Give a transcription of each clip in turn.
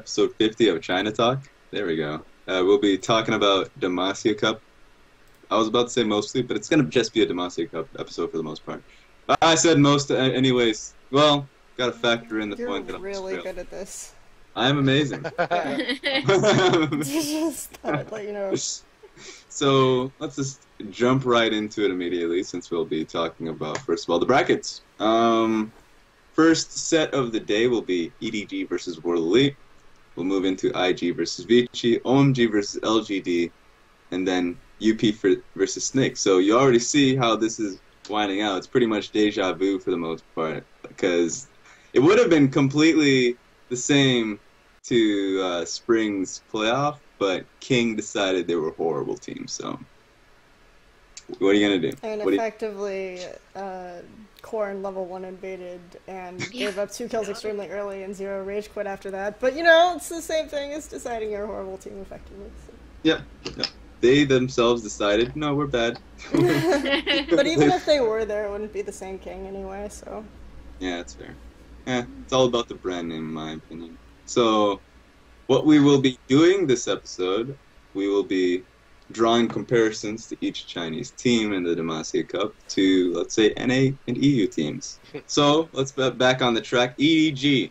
episode 50 of China Talk. There we go. We'll be talking about Demacia Cup. I was about to say mostly, but it's going to just be a Demacia Cup episode for the most part. I said most anyways. Well, got to factor in the You're point that I'm really good at this. I'm amazing. Just thought I'd let you know. So let's just jump right into it immediately, since we'll be talking about, first of all, the brackets. First set of the day will be EDG versus World Elite. We'll move into IG versus Vici, OMG versus LGD, and then UP versus Snake. So you already see how this is winding out. It's pretty much deja vu for the most part, because it would have been completely the same to Spring's playoff, but King decided they were horrible teams. So what are you gonna do? And effectively, Corn level 1 invaded and gave up 2 kills extremely early and 0 rage quit after that. But you know, it's the same thing as deciding you're a horrible team effectively. So. Yeah. They themselves decided, no, we're bad. But even if they were there, it wouldn't be the same King anyway, so. Yeah, that's fair. Yeah, it's all about the brand name, in my opinion. So, what we will be doing this episode, we will be drawing comparisons to each Chinese team in the Demacia Cup to, let's say, NA and EU teams. So, let's get back on the track. EDG.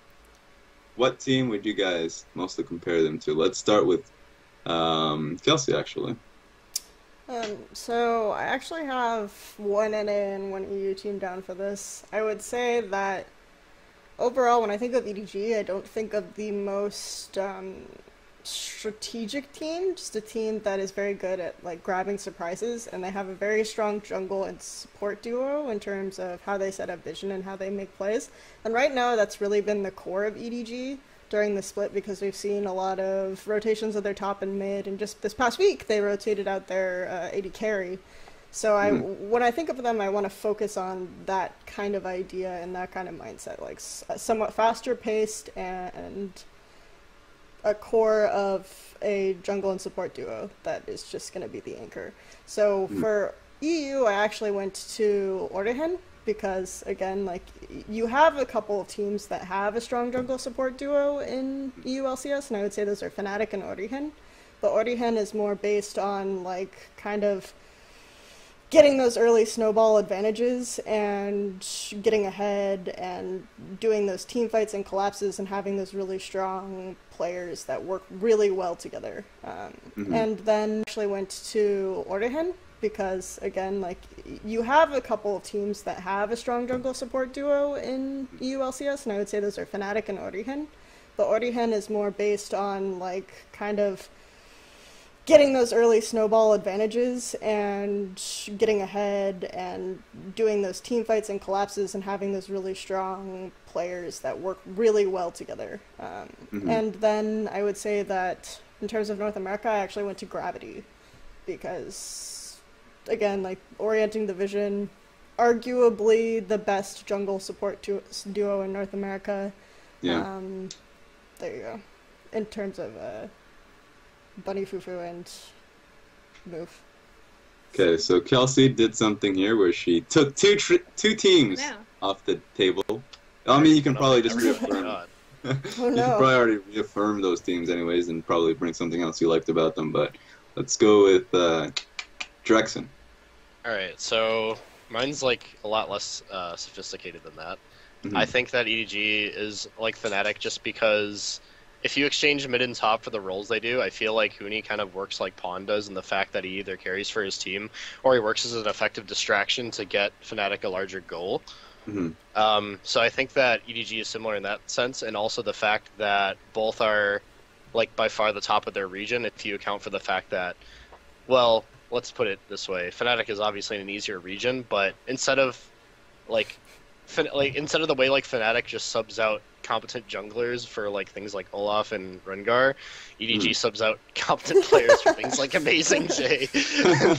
What team would you guys mostly compare them to? Let's start with Kelsey, actually. So, I actually have one NA and one EU team down for this. I would say that overall, when I think of EDG, I don't think of the most strategic team, just a team that is very good at like grabbing surprises, and they have a very strong jungle and support duo in terms of how they set up vision and how they make plays. And right now, that's really been the core of EDG during the split, because we've seen a lot of rotations of their top and mid, and just this past week, they rotated out their AD carry. So when I think of them, I want to focus on that kind of idea and that kind of mindset, like somewhat faster paced and a core of a jungle and support duo that is just going to be the anchor. So for EU, I actually went to Ordehan because, again, like, you have a couple of teams that have a strong jungle support duo in EU LCS, and I would say those are Fnatic and Ordehan. But Ordehan is more based on, like, kind of getting those early snowball advantages and getting ahead and doing those team fights and collapses and having those really strong players that work really well together. And then actually went to Ordehan because, again, like, you have a couple of teams that have a strong jungle support duo in EU LCS, and I would say those are Fnatic and Ordehan. But Ordehan is more based on, like, kind of getting those early snowball advantages and getting ahead and doing those team fights and collapses and having those really strong players that work really well together. And then I would say that in terms of North America, I actually went to Gravity because, again, like, orienting the vision, arguably the best jungle support duo in North America. Yeah. There you go. In terms of Bunny Fufu and Move. Okay, so Kelsey did something here where she took two teams off the table. I mean, you can probably just reaffirm. Oh, you can probably already reaffirm those teams anyways and probably bring something else you liked about them, but let's go with Drexen. Alright, so mine's like a lot less sophisticated than that. I think that EDG is like Fnatic just because if you exchange mid and top for the roles they do, I feel like Huni kind of works like Pawn does in the fact that he either carries for his team or he works as an effective distraction to get Fnatic a larger goal. So I think that EDG is similar in that sense, and also the fact that both are like by far the top of their region if you account for the fact that, well, let's put it this way, Fnatic is obviously in an easier region, but instead of instead of the way like Fnatic just subs out competent junglers for like things like Olaf and Rengar, EDG subs out competent players for things like Amazing J.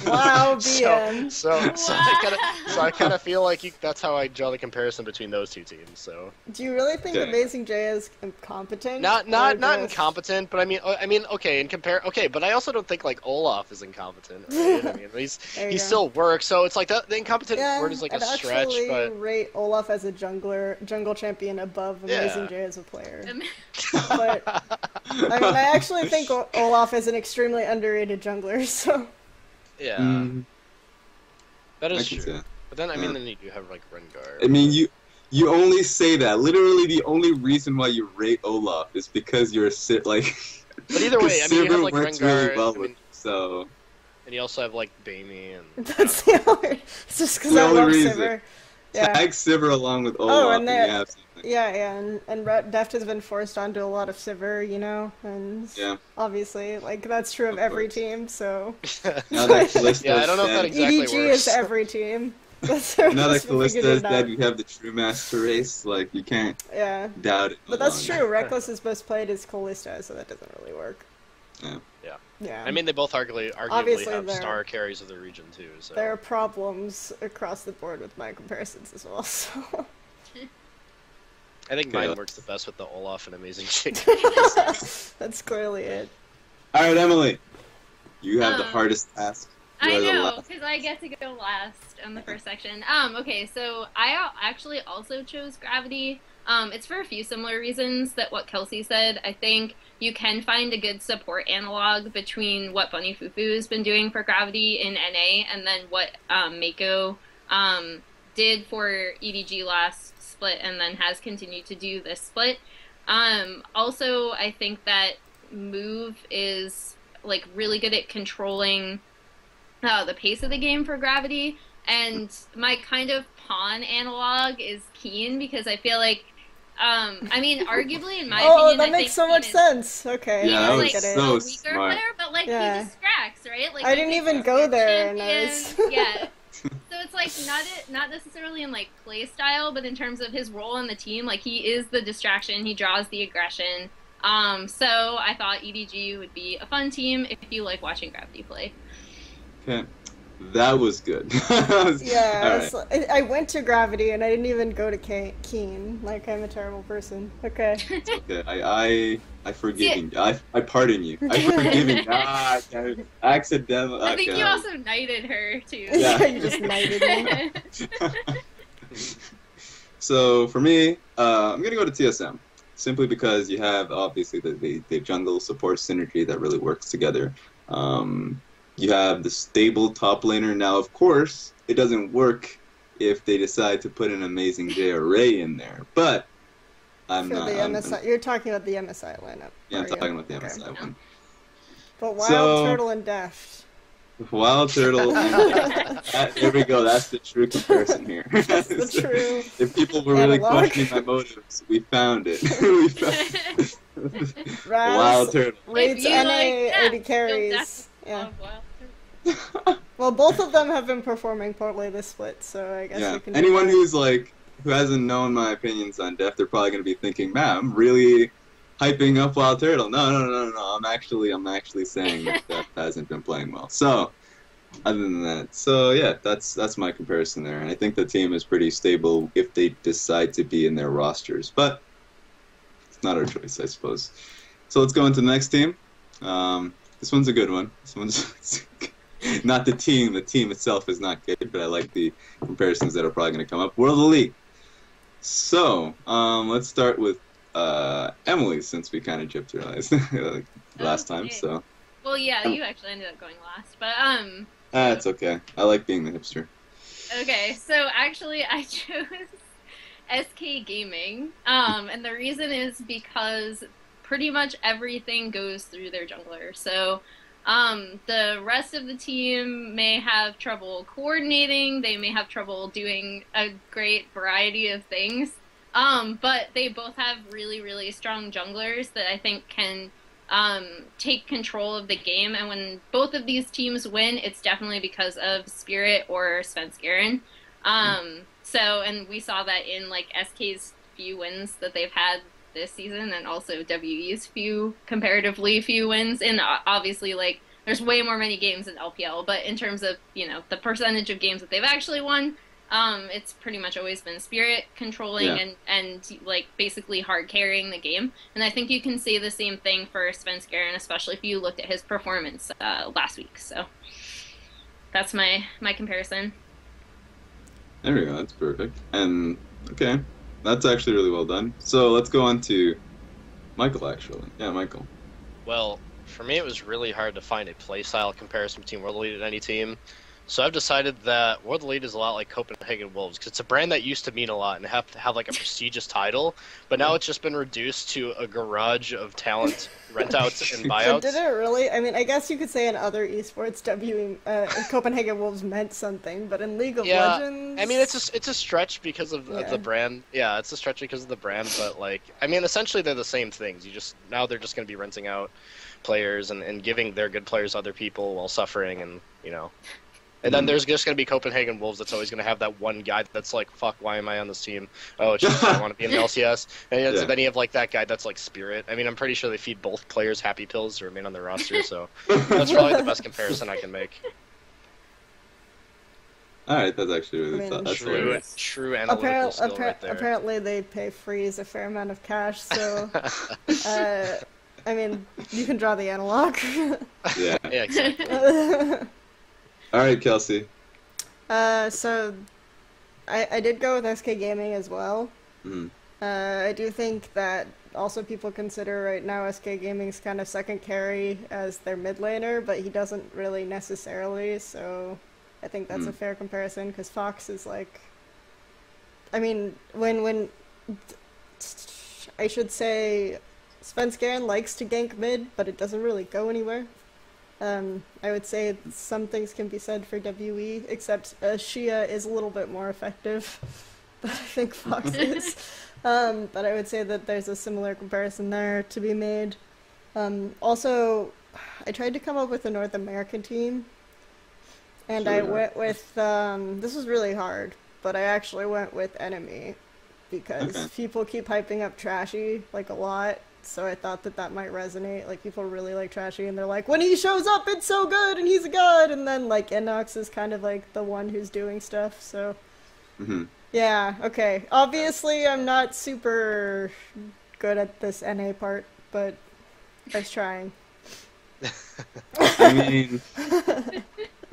Wow, BM. So I kind of feel like that's how I draw the comparison between those two teams. So do you really think Amazing J is incompetent? Not incompetent, but I mean okay, but I also don't think like Olaf is incompetent. Right? I mean he still works, so it's like the incompetent word is like a stretch. Actually but rate Olaf as a jungle champion above Amazing Amazing J as a player. But I mean, I actually think Olaf is an extremely underrated jungler. So Yeah, that is true. Say. But then, I mean, then you do have like Rengar. I mean, you only say that. Literally, the only reason why you rate Olaf is because you're like. But either way, I mean, you have like Rengar. Really well with, so. And you also have like Bamey and. That's the only. It's just because I love Sivir. Yeah. Tag Sivir along with Olaf. And Deft has been forced onto a lot of Sivir, you know, and obviously, like, that's true of every team, so... Now that Callisto's I don't know if that exactly EDG works. is every team. Now that Callisto's dead, you have the True Master race, like, you can't doubt it. But that's true, Reckless's best played is Callisto, so that doesn't really work. Yeah. I mean, they both arguably have star carries of the region, too, so... There are problems across the board with my comparisons as well, so... I think mine works the best with the Olaf and Amazing Chick. That's clearly it. Alright, Emily. You have the hardest task. I know, because I get to go last on the first section. Okay, so I actually also chose Gravity. It's for a few similar reasons that what Kelsey said. I think you can find a good support analog between what Bunny Fufu has been doing for Gravity in NA and then what Mako did for EDG last split and then has continued to do this split. Also, I think that Move is like really good at controlling the pace of the game for Gravity, and my kind of pawn analog is Keen because I feel like I mean, arguably, in my opinion, that makes so much sense. Okay, yeah, that was like so a weaker smart. player, but like he distracts, right? Like I didn't even go there, and I was... yeah. So it's like not necessarily in like play style, but in terms of his role in the team, like he is the distraction, he draws the aggression. So I thought EDG would be a fun team if you like watching Gravity play. Okay. That was good. I went to Gravity and I didn't even go to Keen. Like, I'm a terrible person. Okay. It's okay. I forgive you. I pardon you. I forgive you. I accidentally. I think you also knighted her too. Yeah, you just knighted me. So for me, I'm gonna go to TSM simply because you have obviously the jungle support synergy that really works together. You have the stable top laner. Now, of course, it doesn't work if they decide to put an Amazing J array in there. But you're talking about the MSI lineup. Yeah, I'm talking about the MSI one. But Wild Turtle and Deft. Wild Turtle and Deft. There we go. That's the true comparison here. That's the true. If people were really questioning my motives, we found it. Wild Turtle. Rates NA 80 carries. Yeah. Well, both of them have been performing poorly this split, so I guess we can. Anyone who hasn't known my opinions on Deft, they're probably going to be thinking, "Man, I'm really hyping up Wild Turtle." No. I'm actually saying that Deft hasn't been playing well. So, other than that, that's my comparison there, and I think the team is pretty stable if they decide to be in their rosters, but it's not our choice, I suppose. So let's go into the next team. This one's a good one. This one's not the team. The team itself is not good, but I like the comparisons that are probably going to come up. World Elite. So, let's start with Emily, since we kind of gypped her last time. So. Well, yeah, you actually ended up going last, but That's okay. I like being the hipster. Okay, so actually, I chose SK Gaming, and the reason is because pretty much everything goes through their jungler. So the rest of the team may have trouble coordinating, they may have trouble doing a great variety of things, but they both have really, really strong junglers that I think can take control of the game. And when both of these teams win, it's definitely because of Spirit or Svenskeren. And we saw that in like SK's few wins that they've had this season, and also WE's comparatively few wins. And obviously, like, there's way more many games in LPL, but in terms of, the percentage of games that they've actually won, it's pretty much always been Spirit controlling and like basically hard carrying the game. And I think you can say the same thing for Svenskeren, especially if you looked at his performance last week. So that's my comparison. There we go. That's perfect. And okay. That's actually really well done. So let's go on to Michael, actually. Yeah, Michael. Well, for me, it was really hard to find a playstyle comparison between World Elite and any team. So I've decided that World Elite is a lot like Copenhagen Wolves, because it's a brand that used to mean a lot and have to have like a prestigious title, but now it's just been reduced to a garage of talent rent-outs and So buyouts. did it really? I mean, I guess you could say in other esports, Copenhagen Wolves meant something, but in League of Legends, I mean, it's a stretch because of the brand. Yeah, it's a stretch because of the brand, but like, I mean, essentially they're the same things. Now they're just going to be renting out players and giving their good players to other people while suffering, and you know. And then there's just going to be Copenhagen Wolves that's always going to have that one guy that's like, fuck, why am I on this team? Oh, it's just I want to be in the LCS. And then you have like that guy that's like Spirit. I mean, I'm pretty sure they feed both players happy pills to remain on their roster, so that's probably the best comparison I can make. Alright, that's actually really that's true analytical skill right there. Apparently they pay Freeze a fair amount of cash, so I mean, you can draw the analog. Yeah. Yeah, exactly. Alright, Kelsey. So I did go with SK Gaming as well. I do think that also people consider right now SK Gaming's kind of second carry as their mid laner, but he doesn't really necessarily, so I think that's a fair comparison, because Fox is like, I mean, when I should say Svenskeren likes to gank mid, but it doesn't really go anywhere. I would say some things can be said for WE, except Shia is a little bit more effective than I think Fox is. But I would say that there's a similar comparison there to be made. Also, I tried to come up with a North American team, and I went with, this was really hard, but I actually went with Enemy, because people keep hyping up Trashy, like, a lot. So I thought that might resonate. Like, people really like Trashy, and they're like, when he shows up, it's so good, and he's a god! And then, like, Inox is kind of, like, the one who's doing stuff, so... Yeah, okay. Obviously, I'm not super good at this NA part, but I was trying. I mean,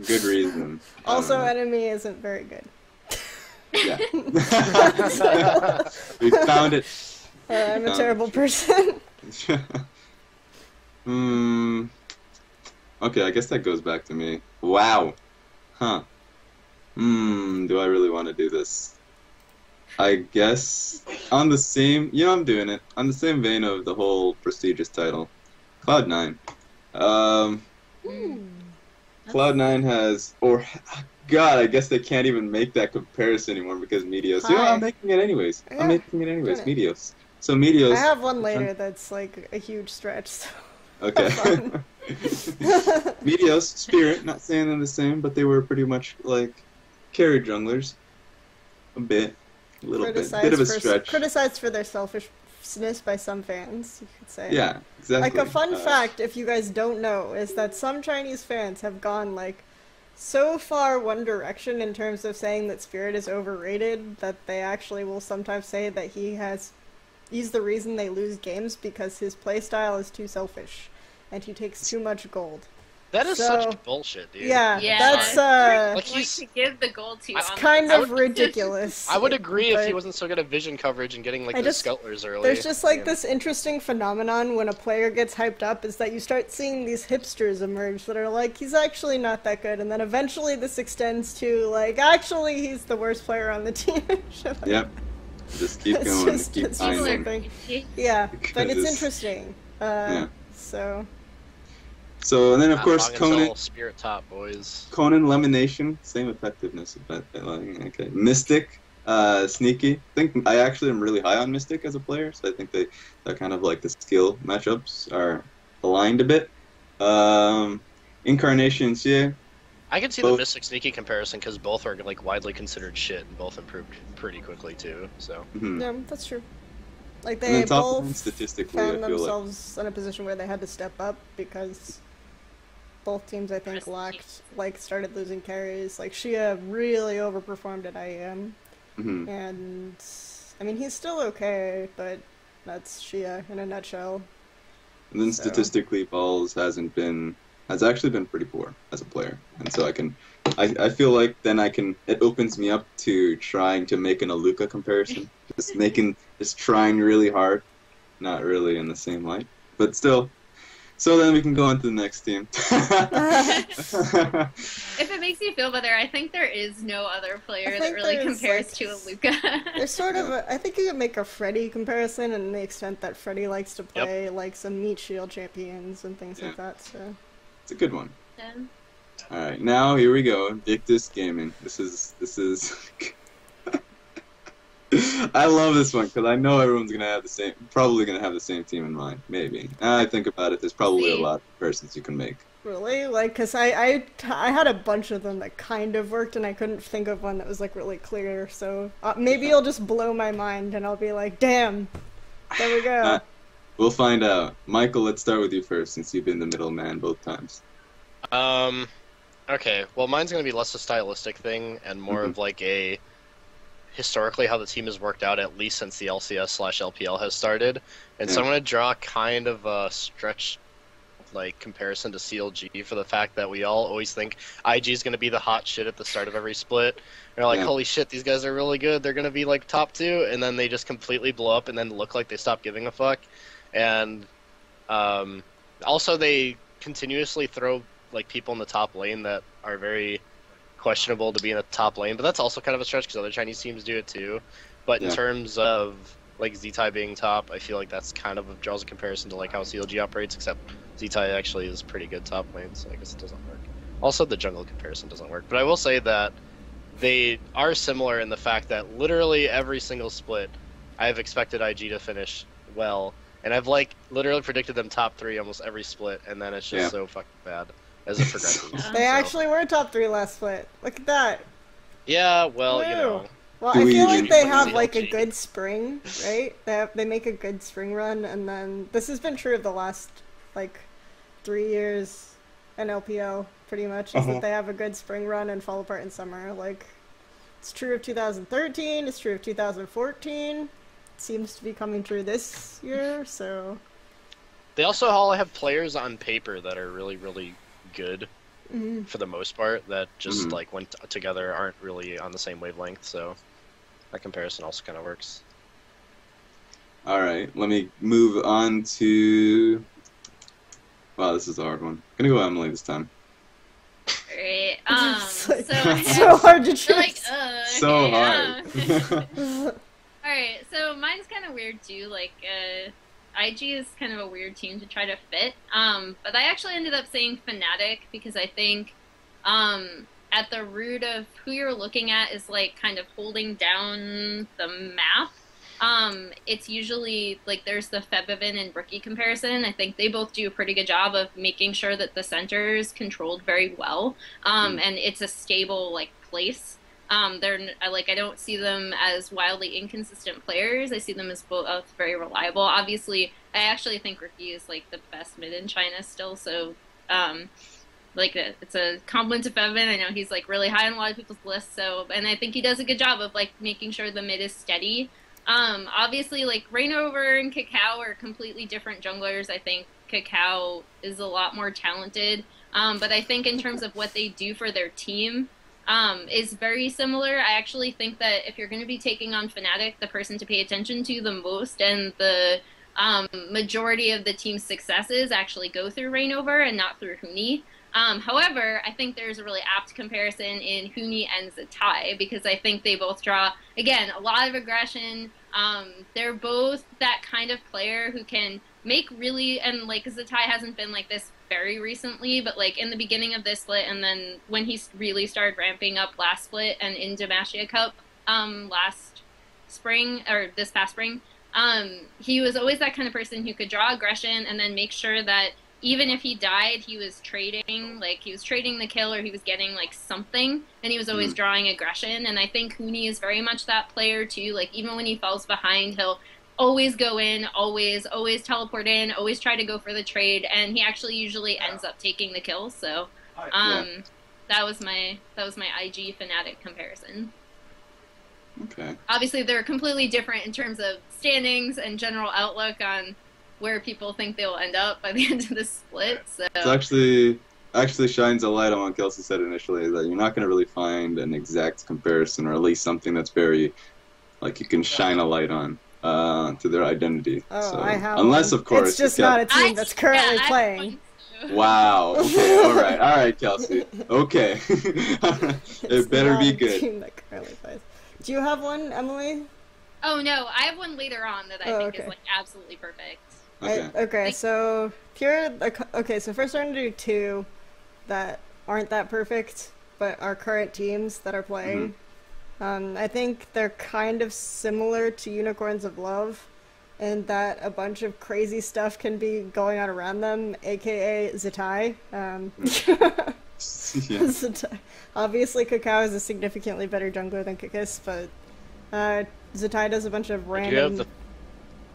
good reason. Also, Enemy isn't very good. Yeah. We found it. I'm a terrible person. Okay, I guess that goes back to me. Wow. Huh. Do I really want to do this? I guess on the same, I'm doing it. On the same vein of the whole prestigious title. Cloud9. Cloud9 has, God, I guess they can't even make that comparison anymore because Meteos. I'm making it anyways. Meteos. So Meteos. I have one later that's like a huge stretch. So okay. Meteos, Spirit, not saying they're the same, but they were pretty much like carry junglers. A little bit of a stretch. Criticized for their selfishness by some fans, you could say. Yeah, exactly. Like a fun fact, if you guys don't know, is that some Chinese fans have gone like so far one direction in terms of saying that Spirit is overrated that they actually will sometimes say that he's the reason they lose games because his playstyle is too selfish and he takes too much gold. That is such bullshit, dude. Yeah, that's like to give the gold to. It's kind of ridiculous. I would agree if he wasn't so good at vision coverage and getting like the scoutlers early. There's just like this interesting phenomenon when a player gets hyped up is that you start seeing these hipsters emerge that are like, he's actually not that good, and then eventually this extends to like, actually he's the worst player on the team. Yep. Just keep going. Keep finding. Yeah, but it's interesting. So, and then of course Conan. Spirit top, boys. Conan Lemonation, same effectiveness. Okay. Mystic, Sneaky. I actually am really high on Mystic as a player, so I think that kind of like the skill matchups are aligned a bit. Incarnation, Xie. I can see the Mystic Sneaky comparison because both are like widely considered shit and both improved pretty quickly too. So yeah, that's true. Like they both statistically found themselves in a position where they had to step up because both teams I think started losing carries. Like Shia really overperformed at IEM, and I mean he's still okay, but that's Shia in a nutshell. And then statistically, Balls hasn't been has actually been pretty poor as a player, and so I feel like then it opens me up to trying to make an Aluka comparison, just trying really hard, not really in the same light, but still. So then we can go on to the next team. If it makes you feel better, I think there is no other player that really compares to Aluka. There's sort of I think you can make a Freddy comparison in the extent that Freddy likes to play like some meat shield champions and things like that. So it's a good one. Yeah. All right, now here we go. Invictus Gaming. This is. I love this one because I know everyone's probably gonna have the same team in mind. Maybe. I think about it. There's probably a lot of comparisons you can make. Really? Like, cause I had a bunch of them that kind of worked, and I couldn't think of one that was like really clear. So maybe it'll just blow my mind, and I'll be like, "Damn, there we go." We'll find out. Michael, let's start with you first, since you've been the middleman both times. Okay. Well, mine's gonna be less a stylistic thing and more of like a historically how the team has worked out, at least since the LCS/LPL has started. And so I'm going to draw kind of a stretch like comparison to CLG for the fact that we all always think IG is going to be the hot shit at the start of every split. And they're like, holy shit, these guys are really good. They're going to be like top 2, and then they just completely blow up and then look like they stop giving a fuck. And also they continuously throw like people in the top lane that are very questionable to be in the top lane, but that's also kind of a stretch because other Chinese teams do it too. But in terms of like Ztai being top, I feel like that's kind of draws a comparison to like how CLG operates, except Ztai actually is pretty good top lane, so I guess it doesn't work. Also, the jungle comparison doesn't work, but I will say that they are similar in the fact that literally every single split, I've expected IG to finish well, and I've like literally predicted them top 3 almost every split, and then it's just so fucking bad as it progresses. They actually were top 3 last split. Look at that. Yeah, well, you know. Well, I feel like they have like a good spring, right? They make a good spring run, and then this has been true of the last like 3 years in LPL, pretty much, is that they have a good spring run and fall apart in summer. Like, it's true of 2013, it's true of 2014, it seems to be coming true this year, so... They also all have players on paper that are really, really good for the most part, that just like when together aren't really on the same wavelength, so that comparison also kind of works. Alright, let me move on to... Wow, this is a hard one. I'm gonna go Emily this time. Right. So hard to choose. So hard. Alright, so mine's kind of weird too. Like, IG is kind of a weird team to try to fit. But I actually ended up saying Fnatic because I think at the root of who you're looking at is like kind of holding down the map. It's usually like there's the Febiven and Rookie comparison. I think they both do a pretty good job of making sure that the center is controlled very well, and it's a stable like place. I don't see them as wildly inconsistent players. I see them as both very reliable. Obviously, I actually think Rookie is like the best mid in China still. So, it's a compliment to Febiven. I know he's like really high on a lot of people's lists. So, and I think he does a good job of like making sure the mid is steady. Obviously, like, Rainover and Kakao are completely different junglers. I think Kakao is a lot more talented, but I think in terms of what they do for their team is very similar. I actually think that if you're going to be taking on Fnatic, the person to pay attention to the most and the majority of the team's successes actually go through Rainover and not through Huni. However, I think there's a really apt comparison in Huni and Ztai because I think they both draw, again, a lot of aggression. They're both that kind of player who can make really, and like Ztai hasn't been like this very recently, but like in the beginning of this split and then when he really started ramping up last split and in Demacia Cup last spring, or this past spring, he was always that kind of person who could draw aggression and then make sure that even if he died, he was trading the kill or he was getting like something, and he was always drawing aggression. And I think Huni is very much that player too. Like even when he falls behind, he'll always go in, always teleport in, always try to go for the trade, and he actually usually ends up taking the kill. So that was my IG Fnatic comparison. Okay. Obviously they're completely different in terms of standings and general outlook on where people think they will end up by the end of the split. So It's actually actually shines a light on what Kelsey said initially, that you're not going to really find an exact comparison, or at least something that's very, like, you can shine a light on to their identity. Oh, so, I have unless, one. of course, it's just not a team that's currently playing. Wow. Okay. All right, Kelsey. Okay. It better be good. Team that currently plays. Do you have one, Emily? Oh no, I have one later on that I think is like absolutely perfect. Okay. So here, so first I'm gonna do two that aren't that perfect, but are current teams that are playing. I think they're kind of similar to Unicorns of Love, in that a bunch of crazy stuff can be going on around them, aka Zatai. Zatai. Obviously, Kakao is a significantly better jungler than Kikis, but Zatai does a bunch of random. You have the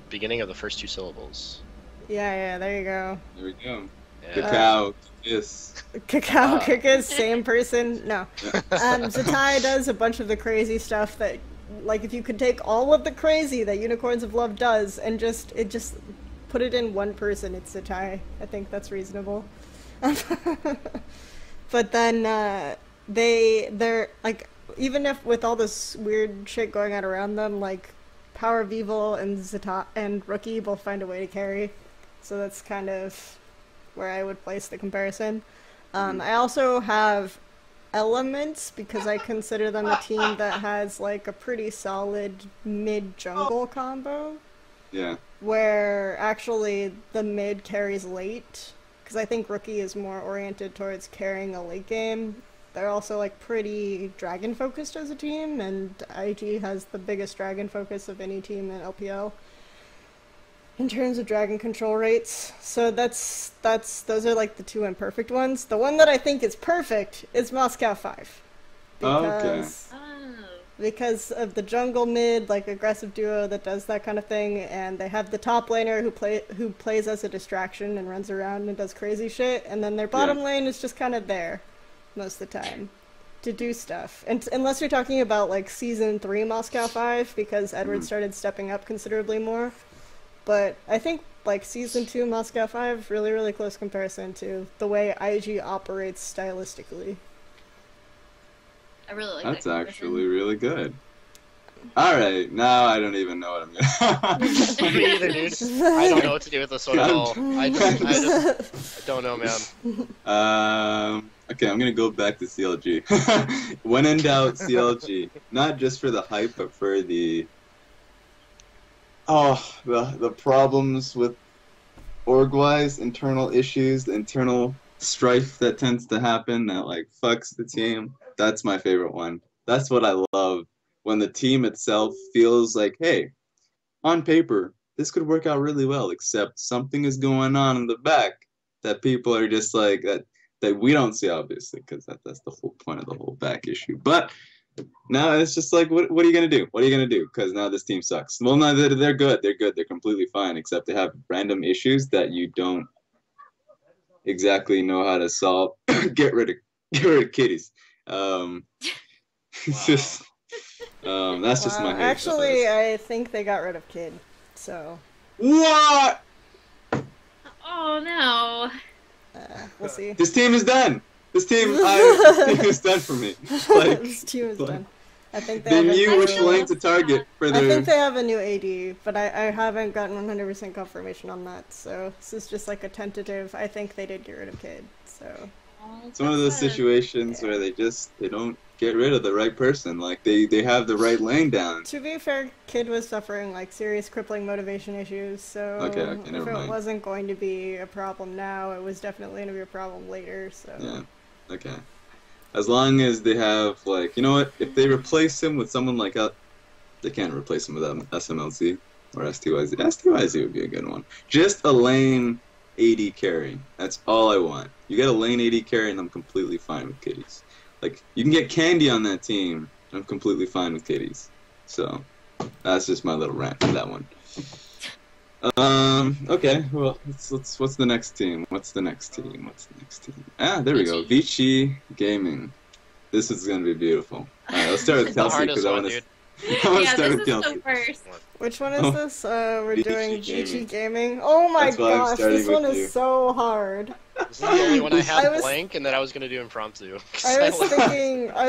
beginning of the first two syllables. Yeah, there you go. There we go. Yeah. Kakao, Kikis. Kakao, Kikis, same person. No. Zatai does a bunch of the crazy stuff that, like, if you could take all of the crazy that Unicorns of Love does and just put it in one person, it's Zatai. I think that's reasonable. But then they're like, even if with all this weird shit going on around them, like Power of Evil and Zatai and Rookie both find a way to carry. So that's kind of where I would place the comparison. I also have Elements, because I consider them a team that has like a pretty solid mid-jungle combo. Yeah. Where actually the mid carries late, because I think Rookie is more oriented towards carrying a late game. They're also like pretty dragon focused as a team, and IG has the biggest dragon focus of any team in LPL in terms of dragon control rates. So those are like the two imperfect ones. The one that I think is perfect is Moscow 5. Because of the jungle mid, like aggressive duo that does that kind of thing, and they have the top laner who plays as a distraction and runs around and does crazy shit, and then their bottom lane is just kind of there most of the time to do stuff. And unless you're talking about like season 3 Moscow 5, because Edward started stepping up considerably more. But I think like season 2 Moscow 5, really close comparison to the way IG operates stylistically. I really like That's that actually really good. Alright, now I don't even know what I'm gonna Me either, dude. I don't know what to do with this one at all. I don't know, man. Okay, I'm gonna go back to CLG. When in doubt, CLG. Not just for the hype, but for the problems with org-wise, internal issues, the internal strife that tends to happen that like fucks the team. That's my favorite one. That's what I love, when the team itself feels like, hey, on paper, this could work out really well, except something is going on in the back that people are just like, that we don't see, obviously, because that's the whole point of the whole back issue. But now it's just like, what are you going to do? What are you going to do? Because now this team sucks. Well, no, they're good. They're good. They're completely fine, except they have random issues that you don't exactly know how to solve. Get rid of kitties. It's just that's just my hate. Actually, I think they got rid of Kid. So what? Oh no. We'll see. This team is done. This team is done for me. Like, this team is done. I think they knew which lane to target for their... I think they have a new AD, but I haven't gotten 100% confirmation on that, so this is just like a tentative. I think they did get rid of Kid, so... It's one of those situations where they don't get rid of the right person. Like, they have the right lane down. To be fair, Kid was suffering, like, serious crippling motivation issues, so... Okay, if never mind. It wasn't going to be a problem now, it was definitely going to be a problem later, so... Yeah, okay. As long as they have, like, you know what? If they replace him with someone like... they can't replace him with SMLC or STYZ. STYZ would be a good one. Just a lane AD carry. That's all I want. You get a lane AD carry and I'm completely fine with kitties. Like, you can get Candy on that team, and I'm completely fine with kitties. So, that's just my little rant for that one. Okay, well, what's the next team? What's the next team? Ah, there we go. Vici Gaming. This is gonna be beautiful. Alright, let's start with Kelsey, because I want to start with Kelsey. Which one is this? We're doing Vici Gaming. Oh my gosh, this one is so hard. This is the only one I had I was- blank, and then I was gonna do impromptu. I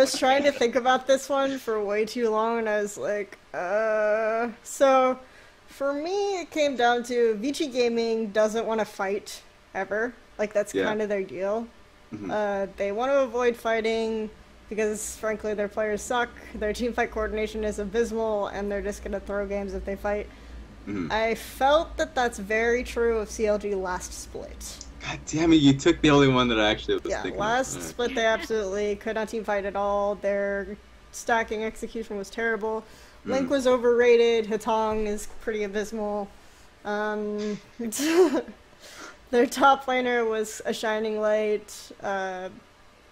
was trying to think about this one for way too long, and I was like, So, for me, it came down to Vici Gaming doesn't want to fight ever. Like, that's kind of their deal. They want to avoid fighting because, frankly, their players suck, their team fight coordination is abysmal, and they're just going to throw games if they fight. I felt that that's very true of CLG last split. God damn it, you took the only one that I actually was thinking last of. split they absolutely could not team fight at all. Their stacking execution was terrible. Link was overrated. Hitong is pretty abysmal. Their top laner was a shining light.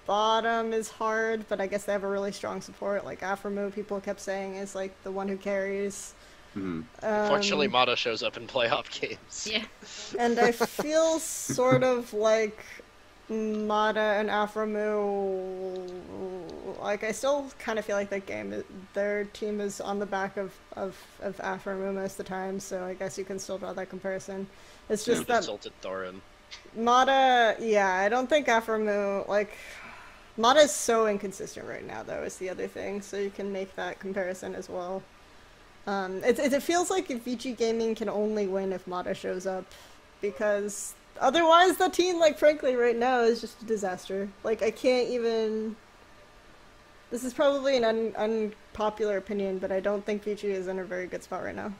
Bottom is hard, but I guess they have a really strong support. Like Aframu, people kept saying is like the one who carries. Fortunately, Mata shows up in playoff games. Yeah. And I feel sort of like Mata and Aframu, like I still kind of feel like their team is on the back of Aframu most of the time, so I guess you can still draw that comparison. It's just that Insulted Thorin. Mata, I don't think Aframu, like, Mata is so inconsistent right now, though, is the other thing, so you can make that comparison as well. It feels like Vici Gaming can only win if Mata shows up, because otherwise the team, like, frankly, right now is just a disaster. Like, I can't even... This is probably an unpopular opinion, but I don't think Vici is in a very good spot right now.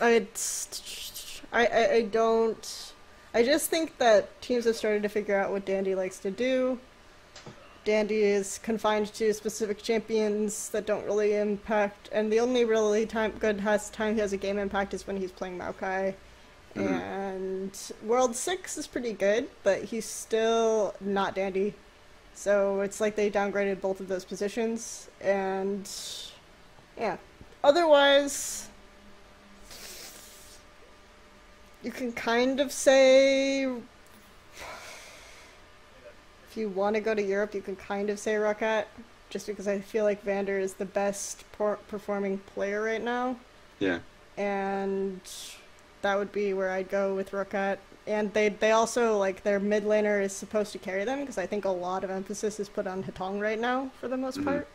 I just think that teams have started to figure out what Dandy likes to do. Dandy is confined to specific champions that don't really impact, and the only really time he has a game impact is when he's playing Maokai. And World 6 is pretty good, but he's still not Dandy. So it's like they downgraded both of those positions, and yeah. Otherwise, you can kind of say, if you want to go to Europe, you can kind of say Rukat, just because I feel like Vander is the best performing player right now. Yeah. And that would be where I'd go with Rukat. And they also, like, their mid laner is supposed to carry them, because I think a lot of emphasis is put on Hitong right now, for the most part.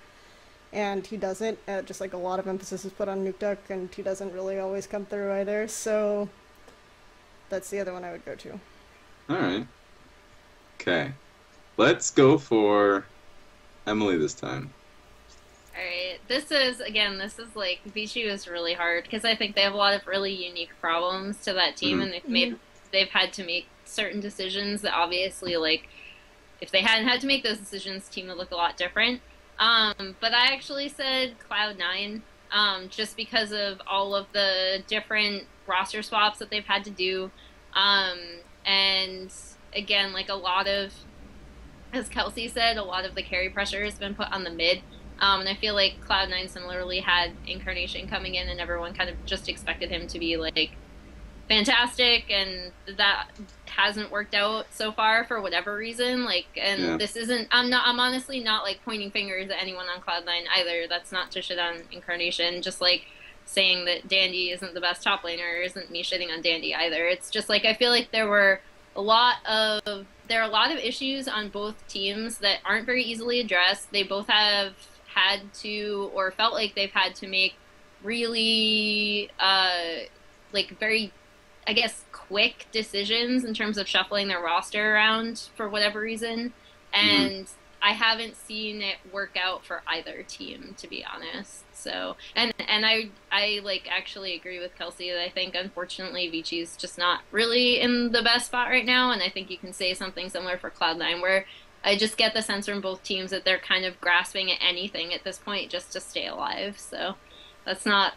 And he doesn't, just like a lot of emphasis is put on Nukduk, and he doesn't really always come through either, so that's the other one I would go to. Alright. Okay. Let's go for Emily this time. Alright, this is like, Vici was really hard, because I think they have a lot of really unique problems to that team, and they've had to make certain decisions that obviously, like, if they hadn't had to make those decisions, the team would look a lot different. But I actually said Cloud9, just because of all of the different roster swaps that they've had to do. And again, like, a lot of, as Kelsey said, a lot of the carry pressure has been put on the mid. And I feel like Cloud9 similarly had Incarnation coming in, and everyone kind of just expected him to be, like, fantastic, and that hasn't worked out so far for whatever reason. Like, and this isn't, I'm honestly not, like, pointing fingers at anyone on Cloud9 either. That's not to shit on Incarnation. Just, like, saying that Dandy isn't the best top laner isn't me shitting on Dandy either. It's just, like, I feel like there are a lot of issues on both teams that aren't very easily addressed. They both have had to, or felt like they've had to make really, like, very, I guess, quick decisions in terms of shuffling their roster around for whatever reason. And I haven't seen it work out for either team, to be honest. So, and I like, actually agree with Kelsey that I think, unfortunately, Vici's just not really in the best spot right now. And I think you can say something similar for Cloud9, where I just get the sense from both teams that they're kind of grasping at anything at this point just to stay alive. So that's not,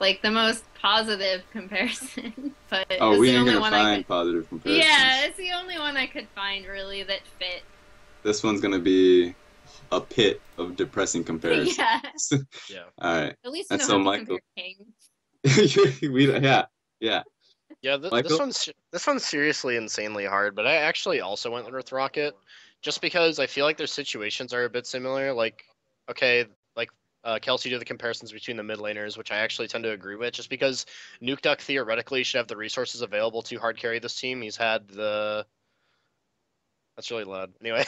like, the most positive comparison, but oh, we ain't gonna find positive comparisons. Yeah, it's the only one I could find really that fit. This one's gonna be a pit of depressing comparisons. Yeah. All right. At least and you so know how Michael. to compare King. Yeah. This one's seriously insanely hard, but I actually also went with Rocket, just because I feel like their situations are a bit similar. Like, okay, like Kelsey do the comparisons between the mid laners, which I actually tend to agree with, just because Nuke Duck theoretically should have the resources available to hard carry this team. He's had the... That's really loud. Anyway,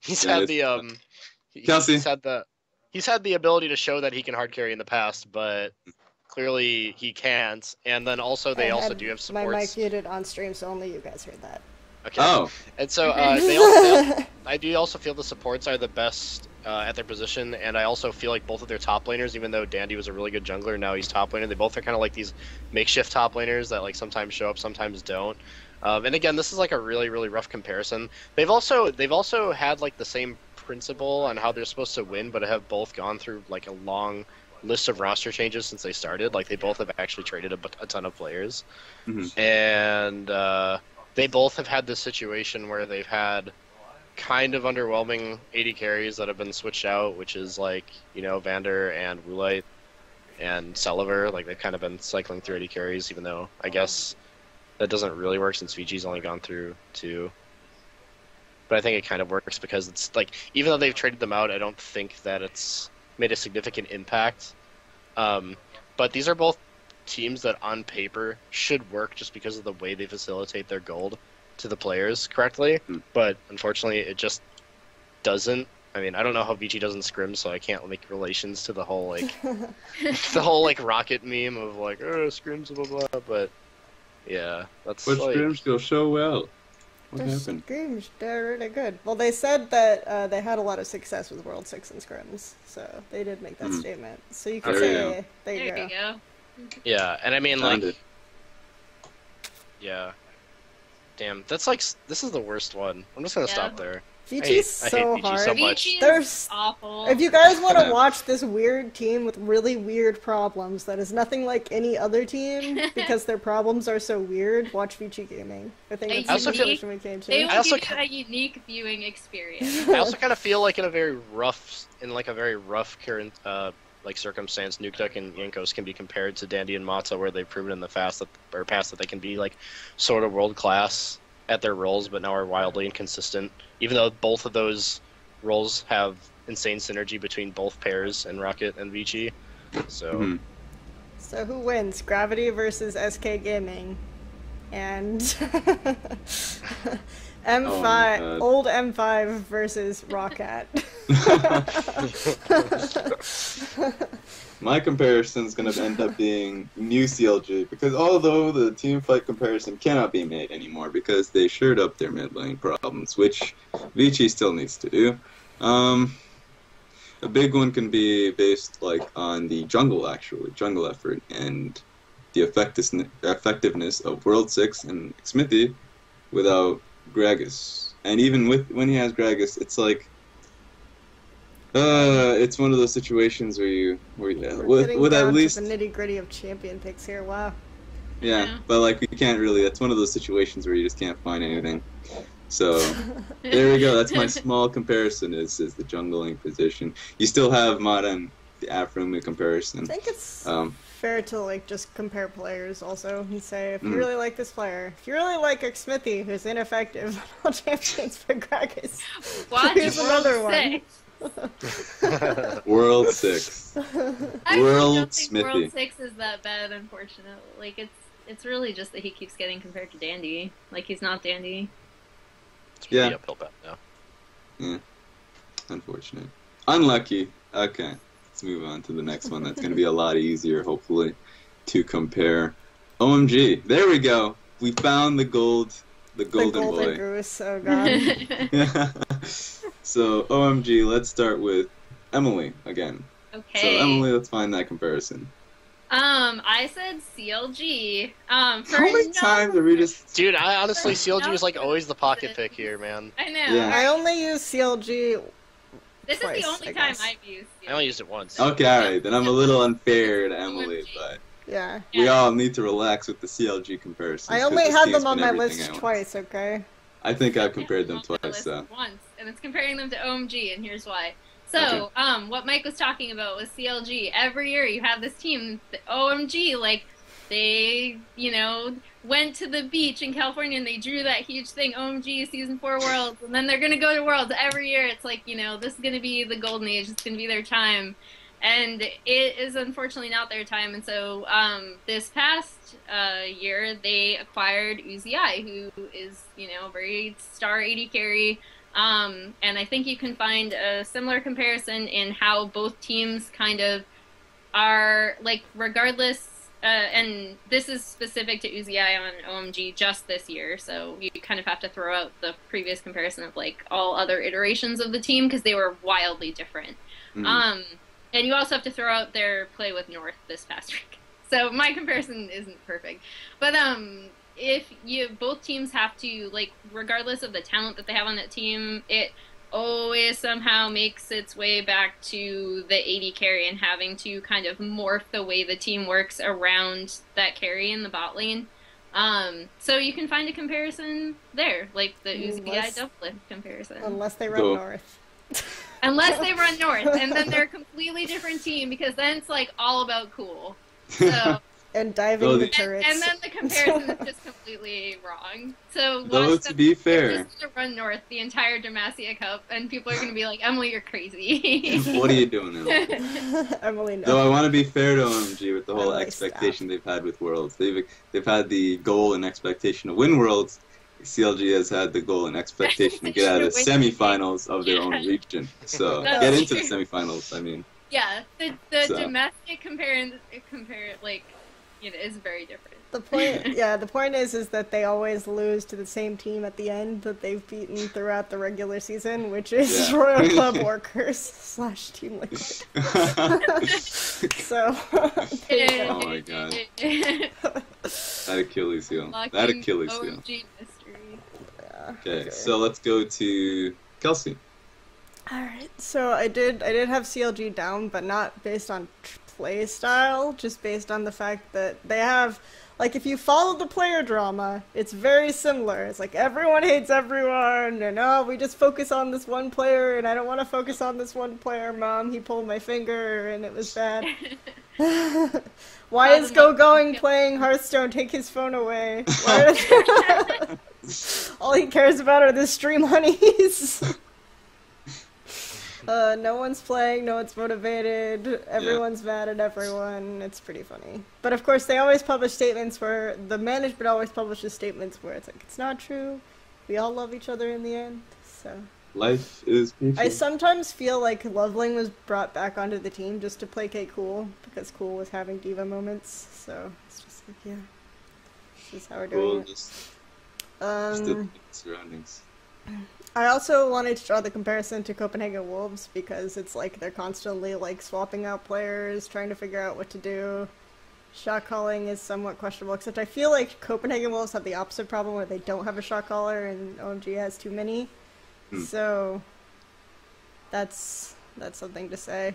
he's had the Kelsey. he's had the ability to show that he can hard carry in the past, but clearly he can't. And then also they also do have supports. My mic muted on stream, so only you guys heard that. Okay. Oh. And so I do also feel the supports are the best at their position, and I also feel like both of their top laners, even though Dandy was a really good jungler, now he's top laner, they both are kind of like these makeshift top laners that like sometimes show up, sometimes don't. And again, this is like a really, really rough comparison. They've also had like the same principle on how they're supposed to win, but have both gone through like a long list of roster changes since they started. Like they both have actually traded a ton of players, and they both have had this situation where they've had kind of underwhelming AD carries that have been switched out, which is like, you know, Vander and Woolite and Celiver. Like they've kind of been cycling through AD carries, even though I guess that doesn't really work since Vici's only gone through 2. But I think it kind of works because it's like, even though they've traded them out, I don't think that it's made a significant impact. But these are both teams that on paper should work just because of the way they facilitate their gold to the players correctly. But unfortunately, it just doesn't. I mean, I don't know how Vici doesn't scrim, so I can't make relations to the whole like the whole like Rocket meme of like, oh, scrims, blah blah blah. But yeah, that's But like... scrims go so well. What Their happened? scrims, they're really good. Well, they said that they had a lot of success with World 6 and scrims, so they did make that statement. So you could say, there you go. Yeah, and I mean, Found like... it. Yeah. Damn, that's like... This is the worst one. I'm just gonna stop there. Vici's so hate hard. Vici so much. Vici's awful. If you guys want to watch this weird team with really weird problems that is nothing like any other team because their problems are so weird, watch Vici Gaming. I think that's the conclusion we came to. They will give you a unique viewing experience. I also kind of feel like in a very rough current like circumstance, Nuke Duck and Yankos can be compared to Dandy and Mata, where they've proven in the past that they can be like sort of world class at their roles, but now are wildly inconsistent. Even though both of those roles have insane synergy between both pairs and Rocket and Vici. So So who wins? Gravity versus SK Gaming. And M5 old M5 versus Rocket. My comparison is going to end up being new CLG, because although the team fight comparison cannot be made anymore because they shored up their mid lane problems, which Vici still needs to do. A big one can be based like on the jungle effort and the effectiveness of World 6 and Smithy without Gragas. And even when he has Gragas, it's like it's one of those situations where with at least the nitty gritty of champion picks here. Wow. Yeah, but like we can't really. That's one of those situations where you just can't find anything. So there we go. That's my small comparison. Is the jungling position. You still have Mata and the Afrumi comparison. I think it's fair to like just compare players also and say if you really like this player, if you really like Smithy, who's ineffective on all champions for Gragas, here's another one. World 6. I World don't think Smithy. World 6 is that bad, unfortunately. Like it's really just that he keeps getting compared to Dandy. Like he's not Dandy. It's really uphill battle now. Yeah. Unfortunate. Unlucky. Okay. Let's move on to the next one. That's going to be a lot easier, hopefully, to compare. OMG. There we go. We found the golden boy. Goose. Oh god. Yeah. So OMG, let's start with Emily again. Okay. So Emily, let's find that comparison. I said CLG. How many times are we just... Dude, honestly, CLG is like always the pocket pick here, man. I know. Yeah. I only use CLG This twice, is the only I time guess. I've used CLG. I only used it once. Okay, alright, then I'm a little unfair to Emily, but yeah. we all need to relax with the CLG comparison. I only had them on my list twice, okay? I think I've compared them On my twice, list so... once, and it's comparing them to OMG, and here's why. So, what Mike was talking about was CLG. Every year you have this team, the OMG, like, they, went to the beach in California and they drew that huge thing, OMG, Season 4 Worlds, and then they're going to go to Worlds every year. It's like, this is going to be the golden age. It's going to be their time. and it is unfortunately not their time. And so this past year, they acquired Uzi, who is, you know, a very star AD carry. And I think you can find a similar comparison in how both teams kind of are, like, regardless, and this is specific to Uzi on OMG just this year, so you kind of have to throw out the previous comparison of, like, all other iterations of the team, because they were wildly different. And you also have to throw out their play with North this past week. So my comparison isn't perfect. But if both teams have to, like, regardless of the talent that they have on that team, it always somehow makes its way back to the AD carry and having to kind of morph the way the team works around that carry in the bot lane. So you can find a comparison there, like the Uzi double lift comparison. Unless they run North. Unless they run North, and then they're a completely different team, because then it's, like, all about cool. So and diving the turrets. And then the comparison is just completely wrong. So though, to be fair, just to run North the entire Demacia Cup, and people are going to be like, Emily, you're crazy. What are you doing, Emily? Emily, no. Though I want to be fair to OMG with the whole expectation they've had with Worlds. They've had the goal and expectation to win Worlds. CLG has had the goal and expectation to get out of the semifinals of their own region. So get into the semifinals, I mean. Yeah, the domestic compare like, you know, is very different. The point is that they always lose to the same team at the end that they've beaten throughout the regular season, which is Royal Club Workers / Team Liquid. So, oh my god. That Achilles heel. That Achilles heel. Okay, so let's go to Kelsey. Alright, so I did have CLG down, but not based on play style, just based on the fact that they have, like, if you follow the player drama, it's very similar. It's like everyone hates everyone, and oh, we just focus on this one player, and I don't want to focus on this one player, Mom. He pulled my finger, and it was bad. Why is Going playing Hearthstone? Take his phone away. All he cares about are the stream honeys. No one's playing, no one's motivated, everyone's mad at everyone. It's pretty funny. But of course, they always publish statements where the management always publishes statements where it's like, it's not true. We all love each other in the end. So life is beautiful. I sometimes feel like Loveling was brought back onto the team just to placate Cool, because Cool was having diva moments. So it's just like, yeah, this is how we're doing it. Still surroundings. I also wanted to draw the comparison to Copenhagen Wolves, because it's like they're constantly, like, swapping out players, trying to figure out what to do. Shot calling is somewhat questionable, except I feel like Copenhagen Wolves have the opposite problem where they don't have a shot caller and OMG has too many. So that's something to say.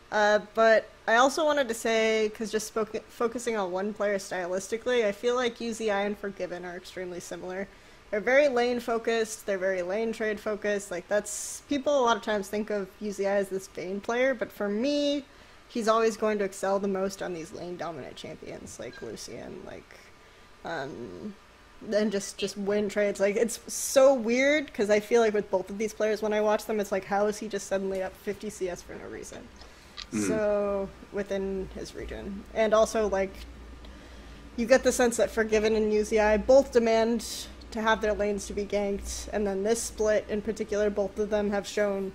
But I also wanted to say, because just focusing on one player stylistically, I feel like Uzi and Forgiven are extremely similar. They're very lane focused, they're very lane trade focused, like that's, people a lot of times think of Uzi as this Vayne player, but for me, he's always going to excel the most on these lane dominant champions, like Lucian, like, and just win trades. Like, it's so weird, because I feel like with both of these players, when I watch them, it's like, how is he just suddenly up 50 CS for no reason? So, within his region. And also, like, you get the sense that Forgiven and Uzi both demand to have their lanes to be ganked, and then this split in particular, both of them have shown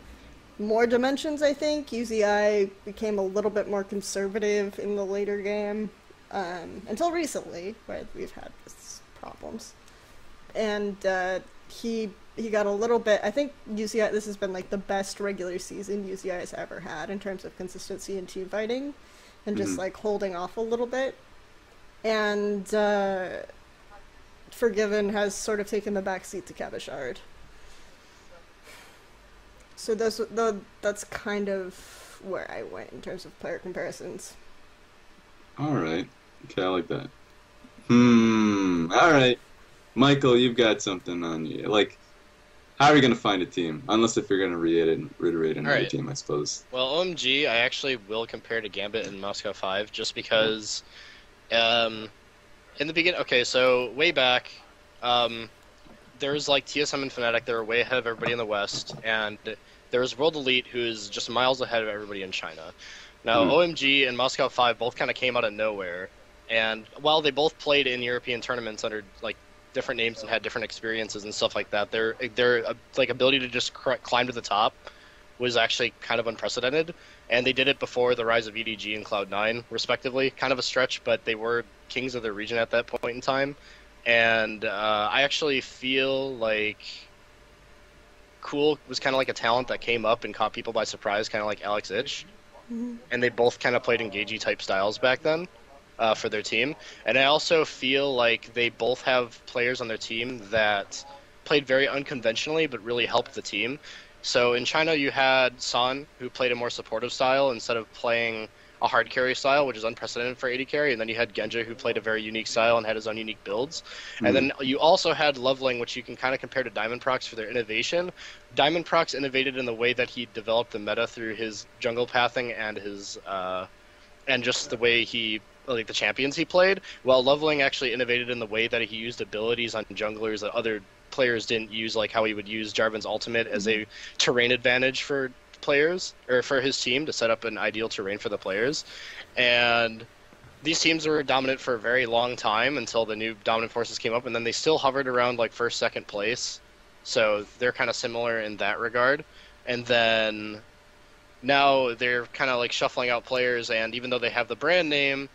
more dimensions, I think. Uzi became a little bit more conservative in the later game, until recently, where we've had this problems. And he got a little bit, I think Uzi, this has been like the best regular season Uzi has ever had in terms of consistency in team fighting, and just like holding off a little bit. And Forgiven has sort of taken the backseat to Cabashard. So that's kind of where I went in terms of player comparisons. Alright. Okay, I like that. Alright. Michael, you've got something on you. Like, how are you going to find a team? Unless if you're going to reiterate another team, I suppose. Well, OMG, I actually will compare to Gambit and Moscow 5, just because... in the beginning, okay, so way back, there was like TSM and Fnatic, they were way ahead of everybody in the West, and there was World Elite, who's just miles ahead of everybody in China. Now, OMG and Moscow 5 both kind of came out of nowhere, and while they both played in European tournaments under like different names and had different experiences and stuff like that, their like ability to just climb to the top was actually kind of unprecedented, and they did it before the rise of EDG and Cloud9, respectively. Kind of a stretch, but they were kings of their region at that point in time, and I actually feel like Cool was kind of like a talent that came up and caught people by surprise, kind of like Alex Ich. And they both kind of played engagey type styles back then for their team. And I also feel like they both have players on their team that played very unconventionally but really helped the team. So in China you had San, who played a more supportive style instead of playing a hard carry style, which is unprecedented for AD carry, and then you had Genja, who played a very unique style and had his own unique builds. And then you also had Loveling, which you can kind of compare to Diamond Prox for their innovation. Diamond Prox innovated in the way that he developed the meta through his jungle pathing and his and just the way he like the champions he played, while Loveling actually innovated in the way that he used abilities on junglers that other players didn't use, like how he would use Jarvan's ultimate as a terrain advantage for players or for his team to set up an ideal terrain for the players. And these teams were dominant for a very long time until the new dominant forces came up, and then they still hovered around like first, second place. So they're kind of similar in that regard. And then now they're kind of like shuffling out players, and even though they have the brand name,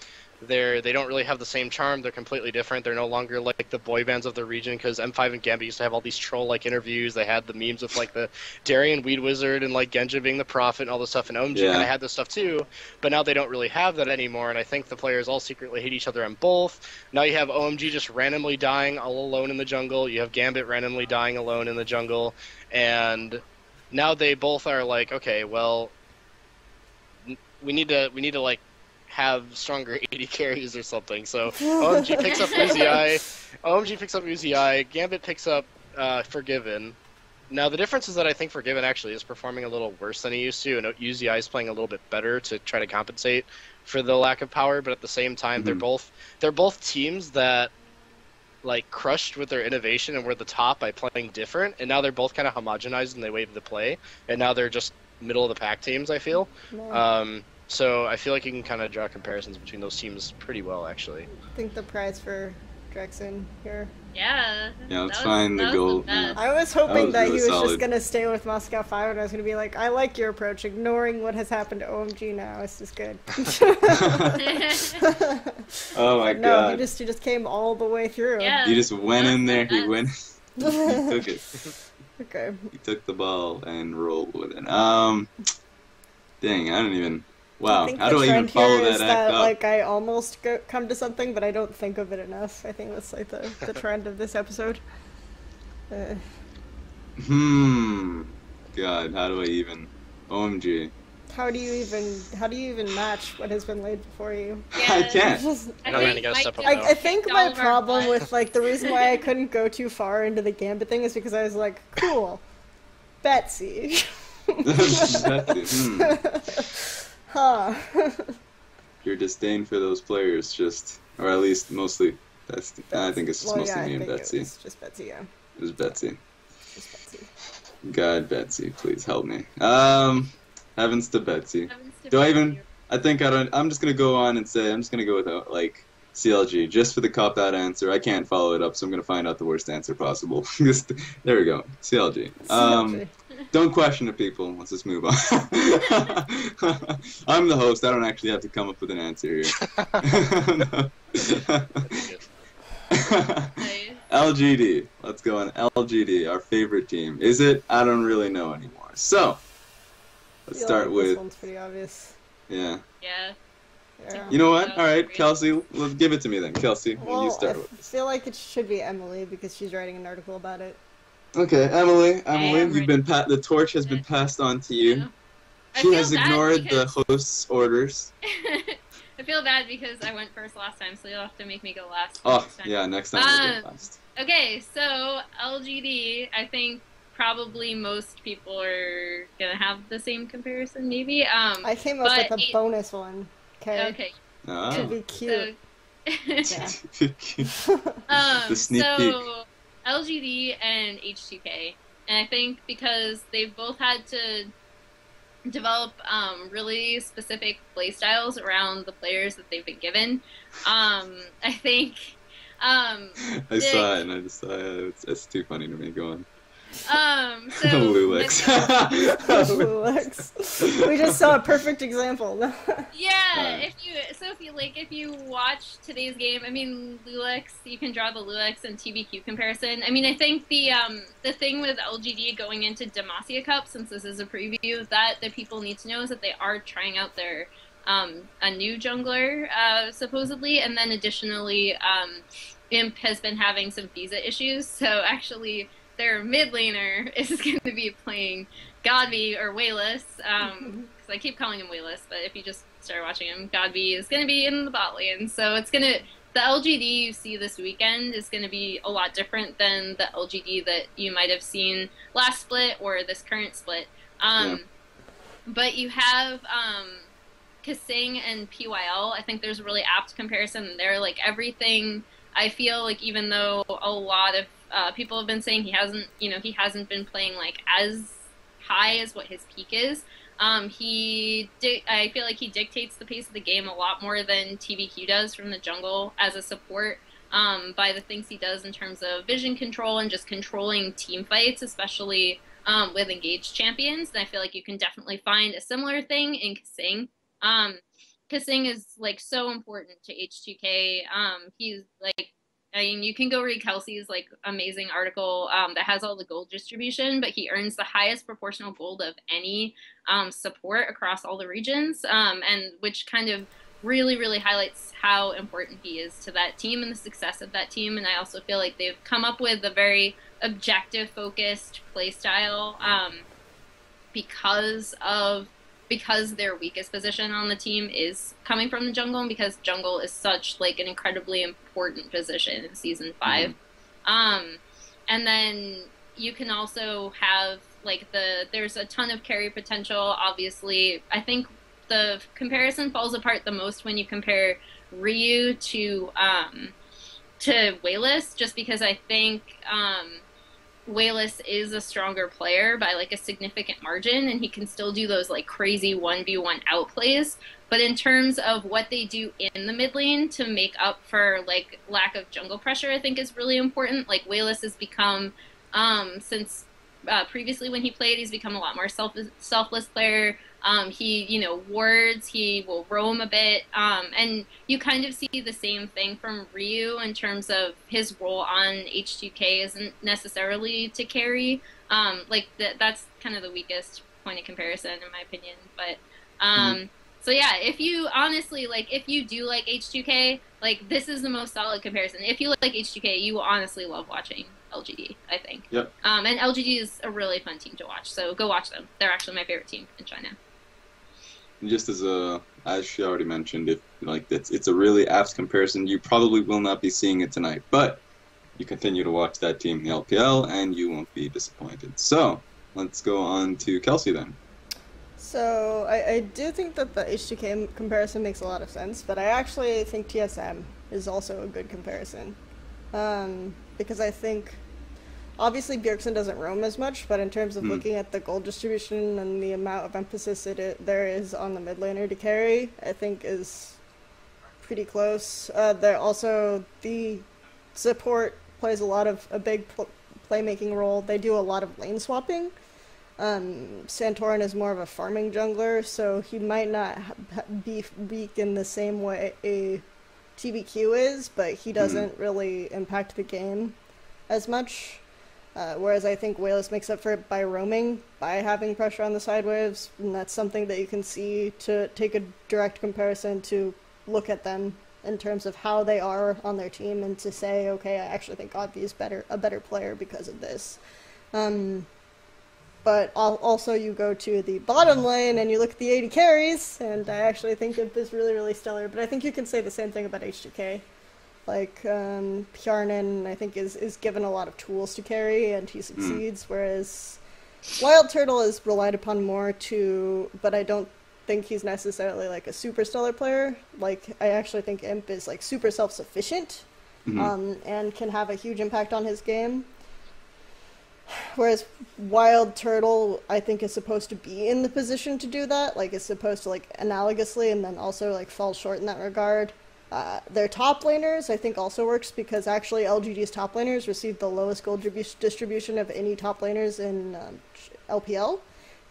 they don't really have the same charm. They're completely different. They're no longer like the boy bands of the region, because M5 and Gambit used to have all these troll-like interviews. They had the memes with like the Darien Weed Wizard and like Genja being the prophet and all this stuff, and OMG kind of had this stuff too, but now they don't really have that anymore, and I think the players all secretly hate each other on both. Now you have OMG just randomly dying all alone in the jungle. You have Gambit randomly dying alone in the jungle, and now they both are like, okay, well, we need to like have stronger AD carries or something. So OMG picks up Uzi, Gambit picks up Forgiven. Now the difference is that I think Forgiven actually is performing a little worse than he used to, and Uzi is playing a little bit better to try to compensate for the lack of power. But at the same time, they're both teams that like crushed with their innovation and were the top by playing different, and now they're both kind of homogenized in the way they play, and now they're just middle of the pack teams, I feel. So I feel like you can kind of draw comparisons between those teams pretty well, actually. I think the prize for Drexen here. Yeah. Yeah, let's find the gold. I was hoping that really he was solid. just going to stay with Moscow 5, and I was going to be like, I like your approach, ignoring what has happened to OMG now. It's just good. Oh my no, god. he just came all the way through. Yeah. He just went in there, he went, he took it. Okay. He took the ball and rolled with it. Dang, I don't even... Wow, how do I even follow that act up? Like, I almost come to something, but I don't think of it enough. I think that's like the trend of this episode. God, how do I even... OMG. How do you even match what has been laid before you? Yeah. I can't. I think my problem with like the reason why I couldn't go too far into the Gambit thing is because I was like, cool, Betsy. Huh. Your disdain for those players just, or at least mostly, I think it's just mostly me and Betsy. It was just Betsy, yeah. It was Betsy. Just Betsy. God, Betsy, please help me. Heavens to Betsy. I'm just gonna go on and say, I'm just gonna go with, like, CLG, just for the cop-out answer. I can't follow it up, so I'm gonna find out the worst answer possible. There we go, CLG. Don't question the people. Let's just move on. I'm the host. I don't actually have to come up with an answer here. LGD. Let's go on LGD, our favorite team. Is it? I don't really know anymore. So, let's start with... This one's pretty obvious. Yeah. Yeah. You know what? All right, Kelsey, let's give it to me then. Kelsey, well, you start with this. I feel like it should be Emily because she's writing an article about it. Okay, Emily, you've been the torch has been passed on to you. Yeah. She has ignored the host's orders. I feel bad because I went first last time, so you'll have to make me go last. Oh, yeah, next time we'll go last. Okay, so LGD, I think probably most people are gonna have the same comparison, maybe. I came up with a bonus one. Okay. Oh. To be cute. The sneak peek. LGD and H2K, and I think because they've both had to develop really specific play styles around the players that they've been given. I think I saw it and I just thought it's too funny to me. Go on. so Lulix. Lulix. We just saw a perfect example. Yeah, if you watch today's game, I mean, Lulix, you can draw the Lulix and TBQ comparison. I mean, I think the thing with LGD going into Demacia Cup, since this is a preview, that people need to know is that they are trying out their a new jungler supposedly, and then additionally, Imp has been having some visa issues, so actually their mid laner is going to be playing Godby or Wayless, because I keep calling him Wayless, but if you just start watching him, Godby is going to be in the bot lane. So it's going to, the LGD you see this weekend is going to be a lot different than the LGD that you might have seen last split or this current split. But you have Kasing and PYL. I think there's a really apt comparison there. Like everything, I feel like even though a lot of people have been saying he hasn't been playing like as high as what his peak is. I feel like he dictates the pace of the game a lot more than TBQ does from the jungle as a support, by the things he does in terms of vision control and just controlling team fights, especially with engaged champions. And I feel like you can definitely find a similar thing in Kasing. Kasing is like so important to H2K. He's like, I mean, you can go read Kelsey's like amazing article that has all the gold distribution, but he earns the highest proportional gold of any support across all the regions, and which kind of really, really highlights how important he is to that team and the success of that team. And I also feel like they've come up with a very objective, focused play style because their weakest position on the team is coming from the jungle, and because jungle is such like an incredibly important position in season 5. And then you can also have like there's a ton of carry potential. Obviously, I think the comparison falls apart the most when you compare Ryu to Wayless, just because I think Wayless is a stronger player by like a significant margin, and he can still do those like crazy 1v1 outplays. But in terms of what they do in the mid lane to make up for like lack of jungle pressure, I think is really important. Like Wayless has become, since previously when he played, he's become a lot more selfless player. He, wards, he will roam a bit, and you kind of see the same thing from Ryu in terms of his role on H2K isn't necessarily to carry. That's kind of the weakest point of comparison in my opinion. But, so yeah, if you honestly, if you do like H2K, this is the most solid comparison. If you like H2K, you will honestly love watching LGD, I think. Yep. And LGD is a really fun team to watch, so go watch them. They're actually my favorite team in China. Just as she already mentioned, if it's a really apt comparison, you probably will not be seeing it tonight, but you continue to watch that team in the LPL and you won't be disappointed. So let's go on to Kelsey then. So I do think that the H2K comparison makes a lot of sense, but I actually think TSM is also a good comparison, because I think obviously Bjergsen doesn't roam as much, but in terms of looking at the gold distribution and the amount of emphasis there is on the mid laner to carry, I think is pretty close. There also, the support plays a big playmaking role. They do a lot of lane swapping. Santorin is more of a farming jungler, so he might not be weak in the same way a TBQ is, but he doesn't really impact the game as much. Whereas I think Wayless makes up for it by roaming, by having pressure on the side waves, and that's something that you can see to take a direct comparison to look at them in terms of how they are on their team and to say, okay, I actually think Godby is a better player because of this. But also you go to the bottom lane and you look at the 80 carries, and I actually think Imp is really, really stellar, but I think you can say the same thing about H2K. Pjarnan, I think, is given a lot of tools to carry, and he succeeds, whereas Wild Turtle is relied upon more but I don't think he's necessarily, a super stellar player. I actually think Imp is, super self-sufficient, and can have a huge impact on his game. Whereas Wild Turtle, I think, is supposed to be in the position to do that. Like, it's supposed to, like, analogously, and then also, like, fall short in that regard. Their top laners, I think, also works because actually LGD's top laners received the lowest gold distribution of any top laners in LPL.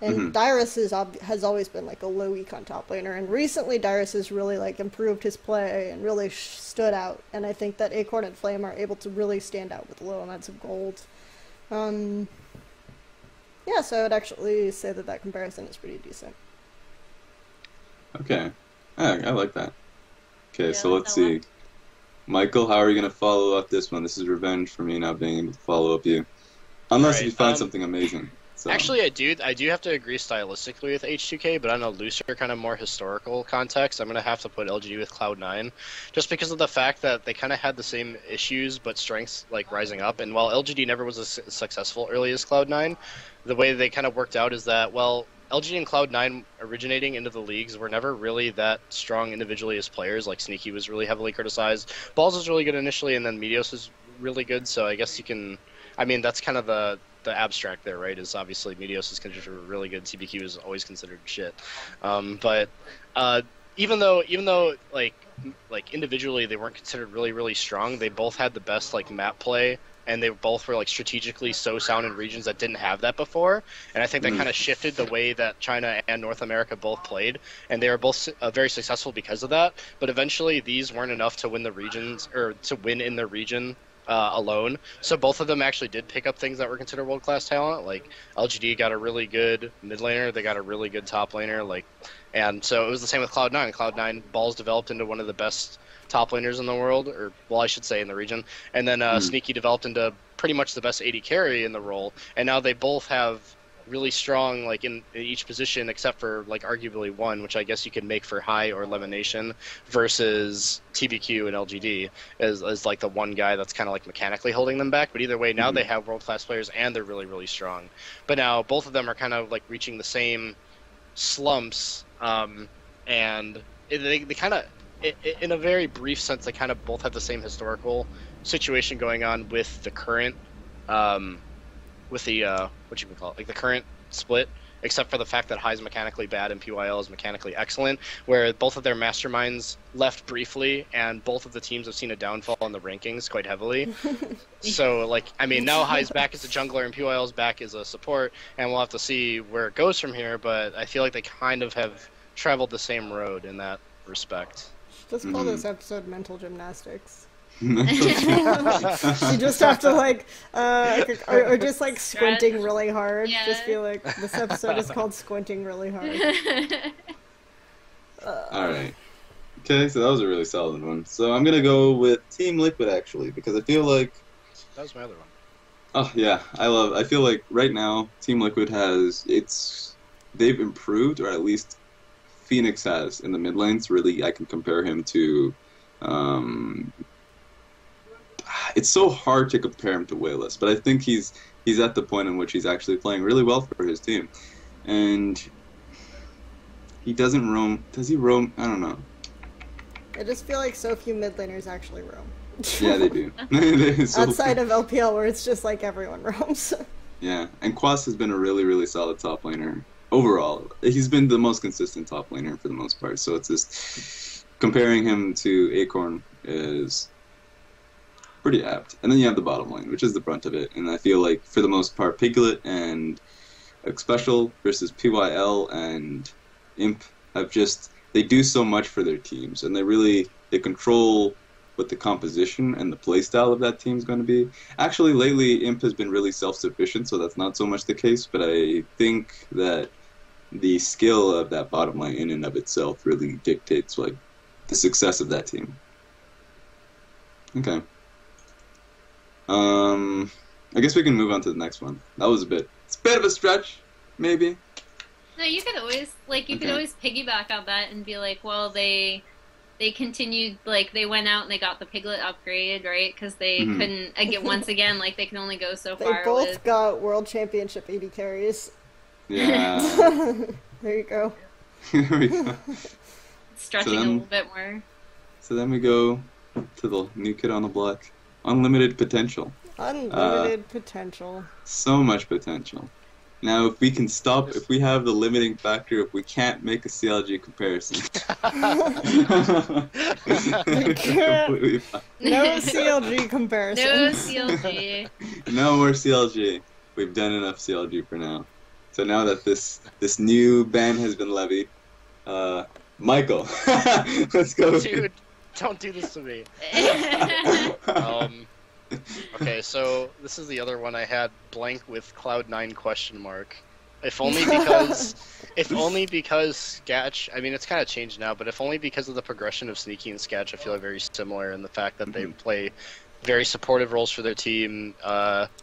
And Dyrus has always been, like, a low econ top laner. And recently Dyrus has really, like, improved his play and really stood out. And I think that Acorn and Flame are able to really stand out with low amounts of gold. Yeah, so I would actually say that that comparison is pretty decent. Okay. I like that. Okay, Yeah, so let's see. Michael, how are you going to follow up this one? This is revenge for me not being able to follow up you. Unless Right, if you find something amazing. So. Actually, I do have to agree stylistically with H2K, but on a looser, kind of more historical context, I'm going to have to put LGD with Cloud9, just because of the fact that they kind of had the same issues, but strengths, like, rising up. And while LGD never was as successful early as Cloud9, the way they kind of worked out is that, well, LGD and Cloud9 originating into the leagues were never really that strong individually as players. Like, Sneaky was really heavily criticized. Balls was really good initially, and then Meteos was really good, so I guess you can... I mean, that's kind of the abstract there, right? Is obviously Meteos is considered really good. TBQ is always considered shit. But even though like individually they weren't considered really strong, they both had the best like map play, and they both were like strategically so sound in regions that didn't have that before. And I think that kind of shifted the way that China and North America both played, and they were both very successful because of that. But eventually, these weren't enough to win the regions or to win in their region. Alone. So both of them actually did pick up things that were considered world-class talent. Like LGD got a really good mid laner, they got a really good top laner, like, and so it was the same with Cloud9. Cloud9 Balls developed into one of the best top laners in the world, or well, I should say in the region, and then Sneaky developed into pretty much the best AD carry in the role, and now they both have really strong like in each position except for like arguably one, which I guess you could make for High or Lemonation, versus TBQ and LGD as like the one guy that's kind of like mechanically holding them back. But either way, now they have world-class players and they're really strong. But now both of them are kind of like reaching the same slumps, and they kind of in a very brief sense they kind of both have the same historical situation going on with the current with the what you can call it, like the current split, except for the fact that High's mechanically bad and PYL is mechanically excellent, where both of their masterminds left briefly, and both of the teams have seen a downfall in the rankings quite heavily. So, like, I mean, now High's back as a jungler and PYL's back as a support, and we'll have to see where it goes from here, but I feel like they kind of have traveled the same road in that respect. Just call this episode Mental Gymnastics. You just have to like or just like squinting really hard. Yeah. Just be like, this episode is called Squinting Really Hard. Alright. Okay, so that was a really solid one. So I'm gonna go with Team Liquid actually, because I feel like That was my other one. oh yeah, I feel like right now Team Liquid they've improved, or at least Phoenix has in the mid lanes. Really, I can compare him to it's so hard to compare him to Wayless, but I think he's at the point in which he's actually playing really well for his team. And he doesn't roam. Does he roam? I don't know. I just feel like so few mid laners actually roam. Yeah, they do. Outside of LPL, where it's just like everyone roams. Yeah, and Quas has been a really solid top laner. Overall, he's been the most consistent top laner for the most part, so it's just comparing him to Acorn is pretty apt. And then you have the bottom lane, which is the brunt of it. And I feel like, for the most part, Piglet and Special versus PYL and Imp they do so much for their teams. And they control what the composition and the playstyle of that team is going to be. Actually, lately, Imp has been really self-sufficient, so that's not so much the case. But I think that the skill of that bottom lane in and of itself really dictates like the success of that team. Okay. I guess we can move on to the next one. It's a bit of a stretch, maybe. No, you could always could always piggyback on that and be like, well, they continued, like, they went out and they got the Piglet upgrade, right? Because they couldn't once again, like, they can only go so far. They both got World Championship AD carries. Yeah. There you go. There we go. Stretching a little bit more. So then we go to the new kid on the block. Unlimited potential. Unlimited potential. So much potential. Now, if we can stop, if we have the limiting factor, if we can't make a CLG comparison, completely fine. No CLG comparison. No CLG. No more CLG. We've done enough CLG for now. So now that this new ban has been levied, Michael, let's go. Dude, don't do this to me. Okay, so this is the other one I had blank with Cloud9 question mark. If only because Sketch, I mean it's kind of changed now, but if only because of the progression of Sneaky and Sketch, I feel like very similar in the fact that they play very supportive roles for their team,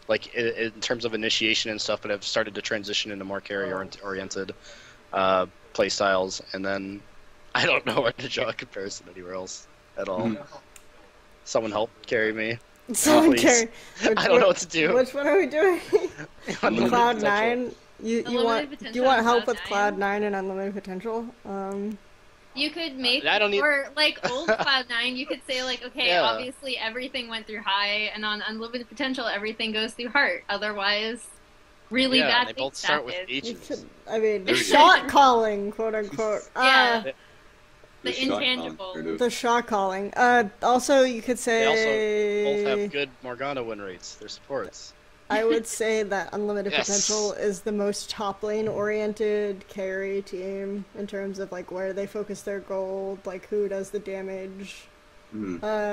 like in terms of initiation and stuff, but have started to transition into more carry-oriented play styles, and then I don't know where to draw a comparison anywhere else at all. Someone help carry me. Someone please. carry. I don't know what to do. Which one are we doing? Cloud9. You want help with Cloud9 and Unlimited Potential? You could make, I don't need... or like old Cloud9, you could say like, okay, Yeah. obviously everything went through high, and on Unlimited Potential, everything goes through heart. Otherwise, really Yeah, bad they things both start with happen. H's. I mean, There we go. shot calling, quote unquote. Yeah. The The shot intangible. calling. The shot calling. Also, you could They also say. both have good Morgana win rates. They're supports. I would say that Unlimited Yes. Potential is the most top lane oriented carry team in terms of like where they focus their gold, like who does the damage. And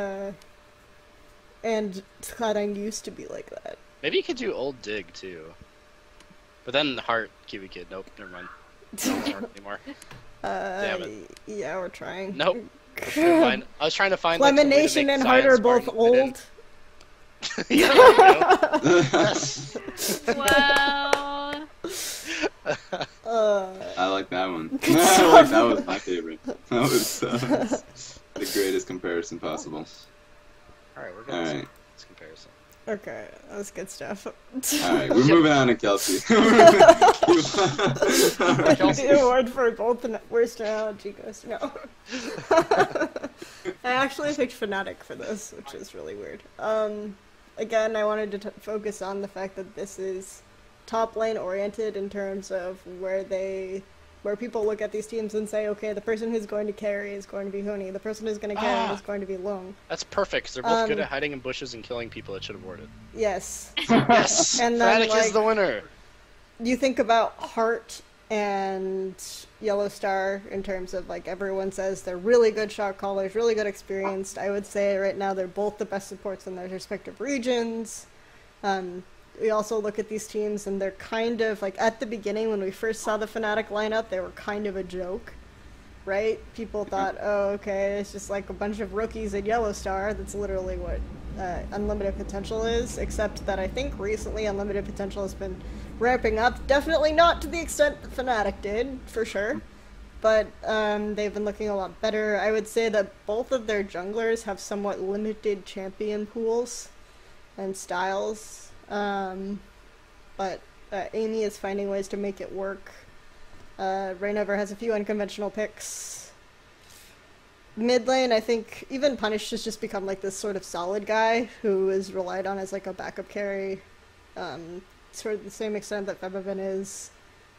Cloud9 used to be like that. Maybe you could do Old Dig too. But then Heart, Kiwi Kid. Nope, never mind. Don't Heart anymore. Damn it. Yeah, we're trying. Nope. Never mind. I was trying to find like, some way to Lemonation make and Heart are Zion both Spartan fit in. old. Yeah, there we go. Yes. Wow. I like that one. That was my favorite. That was the greatest comparison possible. Alright, we're gonna see this comparison. Okay, that was good stuff. Alright, we're moving on to Kelsey. The award for both the worst analogy goes no. I actually picked Fnatic for this, which is really weird. Again, I wanted to focus on the fact that this is top lane oriented in terms of where people look at these teams and say, okay, the person who's going to carry is going to be Huni, the person who's going to carry is going to be Lung. That's perfect, because they're both good at hiding in bushes and killing people that should have warded. Yes. Yes! And then, Fnatic is the winner! You think about Heart and Yellow Star in terms of, like, everyone says they're really good shot callers, really good experienced. I would say right now they're both the best supports in their respective regions. We also look at these teams and they're kind of, like, at the beginning when we first saw the Fnatic lineup, they were kind of a joke, right? People thought, oh, okay, it's just like a bunch of rookies at Yellow Star. That's literally what Unlimited Potential is, except that I think recently Unlimited Potential has been ramping up. Definitely not to the extent that Fnatic did, for sure. But they've been looking a lot better. I would say that both of their junglers have somewhat limited champion pools and styles. But Amy is finding ways to make it work. Rainover has a few unconventional picks. Mid lane, I think even Punish has just become like this sort of solid guy who is relied on as like a backup carry, sort of the same extent that Febiven is.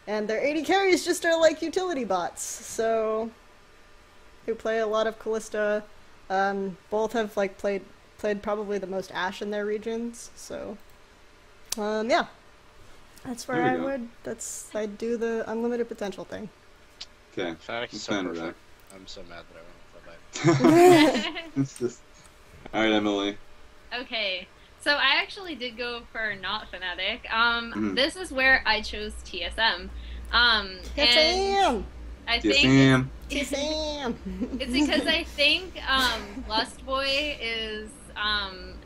And their AD carries just are like utility bots, so who play a lot of Kalista. Both have like played probably the most Ashe in their regions, so yeah. That's where I'd do the Unlimited Potential thing. Okay. Fnatic is so Fine, perfect. right. I'm so mad that I went with that. It's just... Alright, Emily. Okay, so I actually did go for not Fnatic. This is where I chose TSM. And I think TSM. it's because I think Lustboy is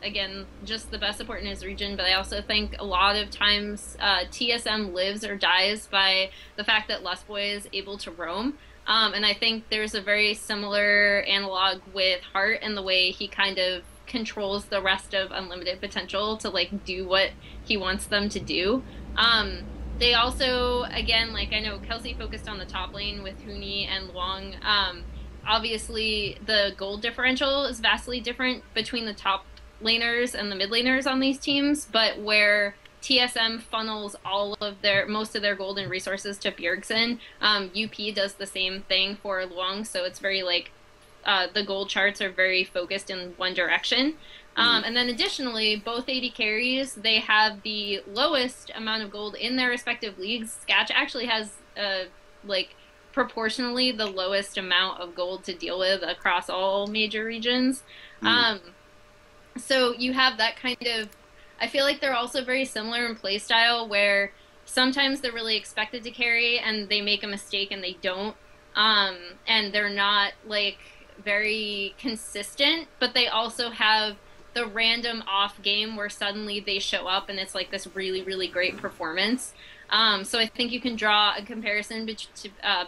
again just the best support in his region, but I also think a lot of times TSM lives or dies by the fact that Lustboy is able to roam. And I think there's a very similar analog with Heart and the way he kind of controls the rest of Unlimited Potential to like do what he wants them to do. They also, again, like I know Kelsey focused on the top lane with Huni and Luong. Obviously, the gold differential is vastly different between the top laners and the mid laners on these teams, but where TSM funnels most of their gold and resources to Bjergsen. UP does the same thing for Luong, so it's very like the gold charts are very focused in one direction. And then additionally, both AD carries, they have the lowest amount of gold in their respective leagues. Sketch actually has like proportionally the lowest amount of gold to deal with across all major regions. So you have that kind of, I feel like they're also very similar in playstyle, where sometimes they're really expected to carry and they make a mistake and they don't. And they're not like very consistent, but they also have the random off game where suddenly they show up and it's like this really, really great performance. So I think you can draw a comparison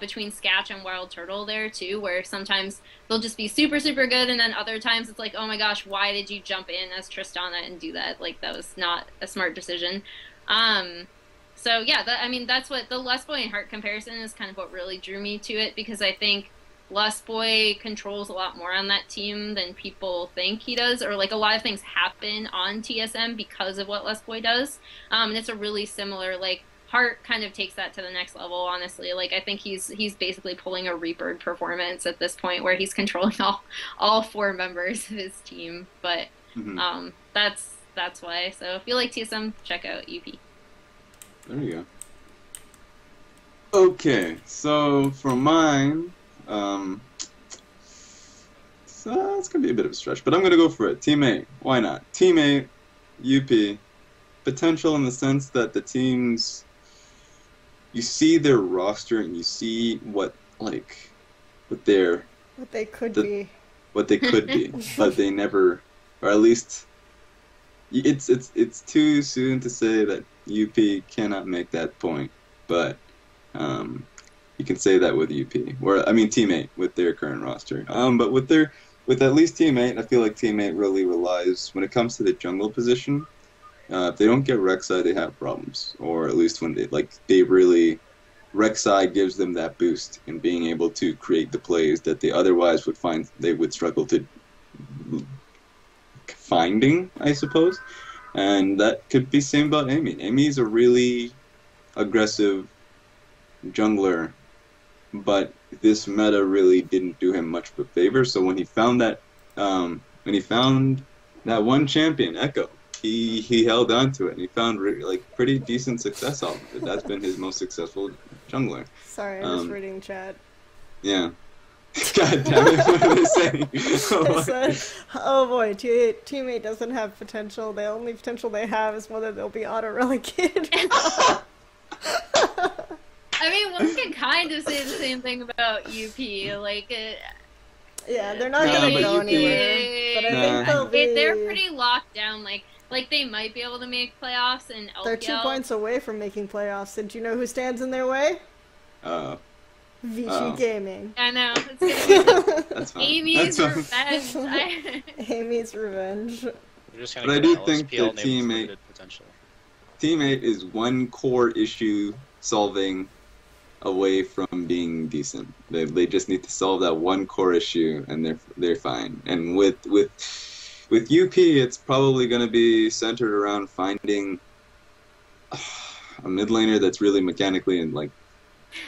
between Sketch and Wild Turtle there too, where sometimes they'll just be super, super good, and then other times it's like, oh my gosh, why did you jump in as Tristana and do that? Like, that was not a smart decision. So yeah, I mean, that's what the Lustboy and Heart comparison is kind of what really drew me to it, because I think Lustboy controls a lot more on that team than people think he does, or like a lot of things happen on TSM because of what Lustboy does. And it's a really similar, like, Hart kind of takes that to the next level, honestly. Like, I think he's basically pulling a Reaper performance at this point, where he's controlling all 4 members of his team. But that's why. So if you like TSM, check out UP. There you go. Okay, so for mine, so it's gonna be a bit of a stretch, but I'm gonna go for it. Team 8, why not? Team 8, UP, potential in the sense that the teams, you see their roster and you see what they could be, but they never, or at least it's too soon to say that UP cannot make that point, but you can say that with UP, or I mean Team 8 with their current roster. But with at least Team 8, I feel like Team 8 really relies, when it comes to the jungle position, if they don't get Rek'Sai, they have problems. Or at least when Rek'Sai gives them that boost in being able to create the plays that they otherwise would struggle to finding, I suppose. And that could be same about Amy. Amy's a really aggressive jungler, but this meta really didn't do him much of a favor. So when he found that one champion, Echo, he held on to it and he found pretty decent success off of it. That's been his most successful jungler. Sorry, I'm just reading chat. Yeah. God damn it, what are they saying? Oh boy, teammate doesn't have potential. The only potential they have is whether they'll be auto-relegated. I mean, one can kind of say the same thing about UP. Yeah, they're not gonna go anywhere. But I think they're pretty locked down. Like they might be able to make playoffs in LPL. They're 2 points away from making playoffs. And do you know who stands in their way? Vici Gaming. I know. It's gonna be Amy's revenge. Amy's revenge. But I do think that Team 8 is one core issue solving away from being decent. They just need to solve that one core issue, and they're fine. And with UP, it's probably going to be centered around finding a mid laner that's really mechanically and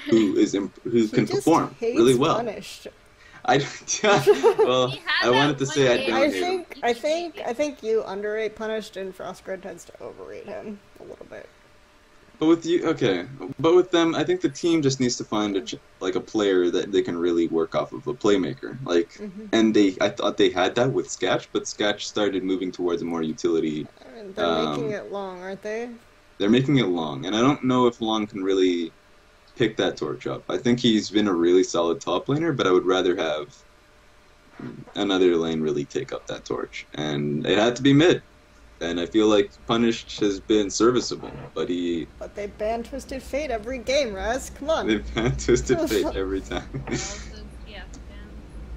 who can perform really well. Punished. I wanted to say I don't. I think you underrate Punished, and Frostgrad tends to overrate him a little bit. But with them, I think the team just needs to find a player that they can really work off of, a playmaker. And I thought they had that with Sketch, but Sketch started moving towards a more utility. They're making it long, aren't they? They're making it long, and I don't know if Long can really pick that torch up. I think he's been a really solid top laner, but I would rather have another lane really take up that torch, and it had to be mid. And I feel like Punished has been serviceable, but they ban Twisted Fate every game, Raz. Come on. They ban Twisted Fate every time.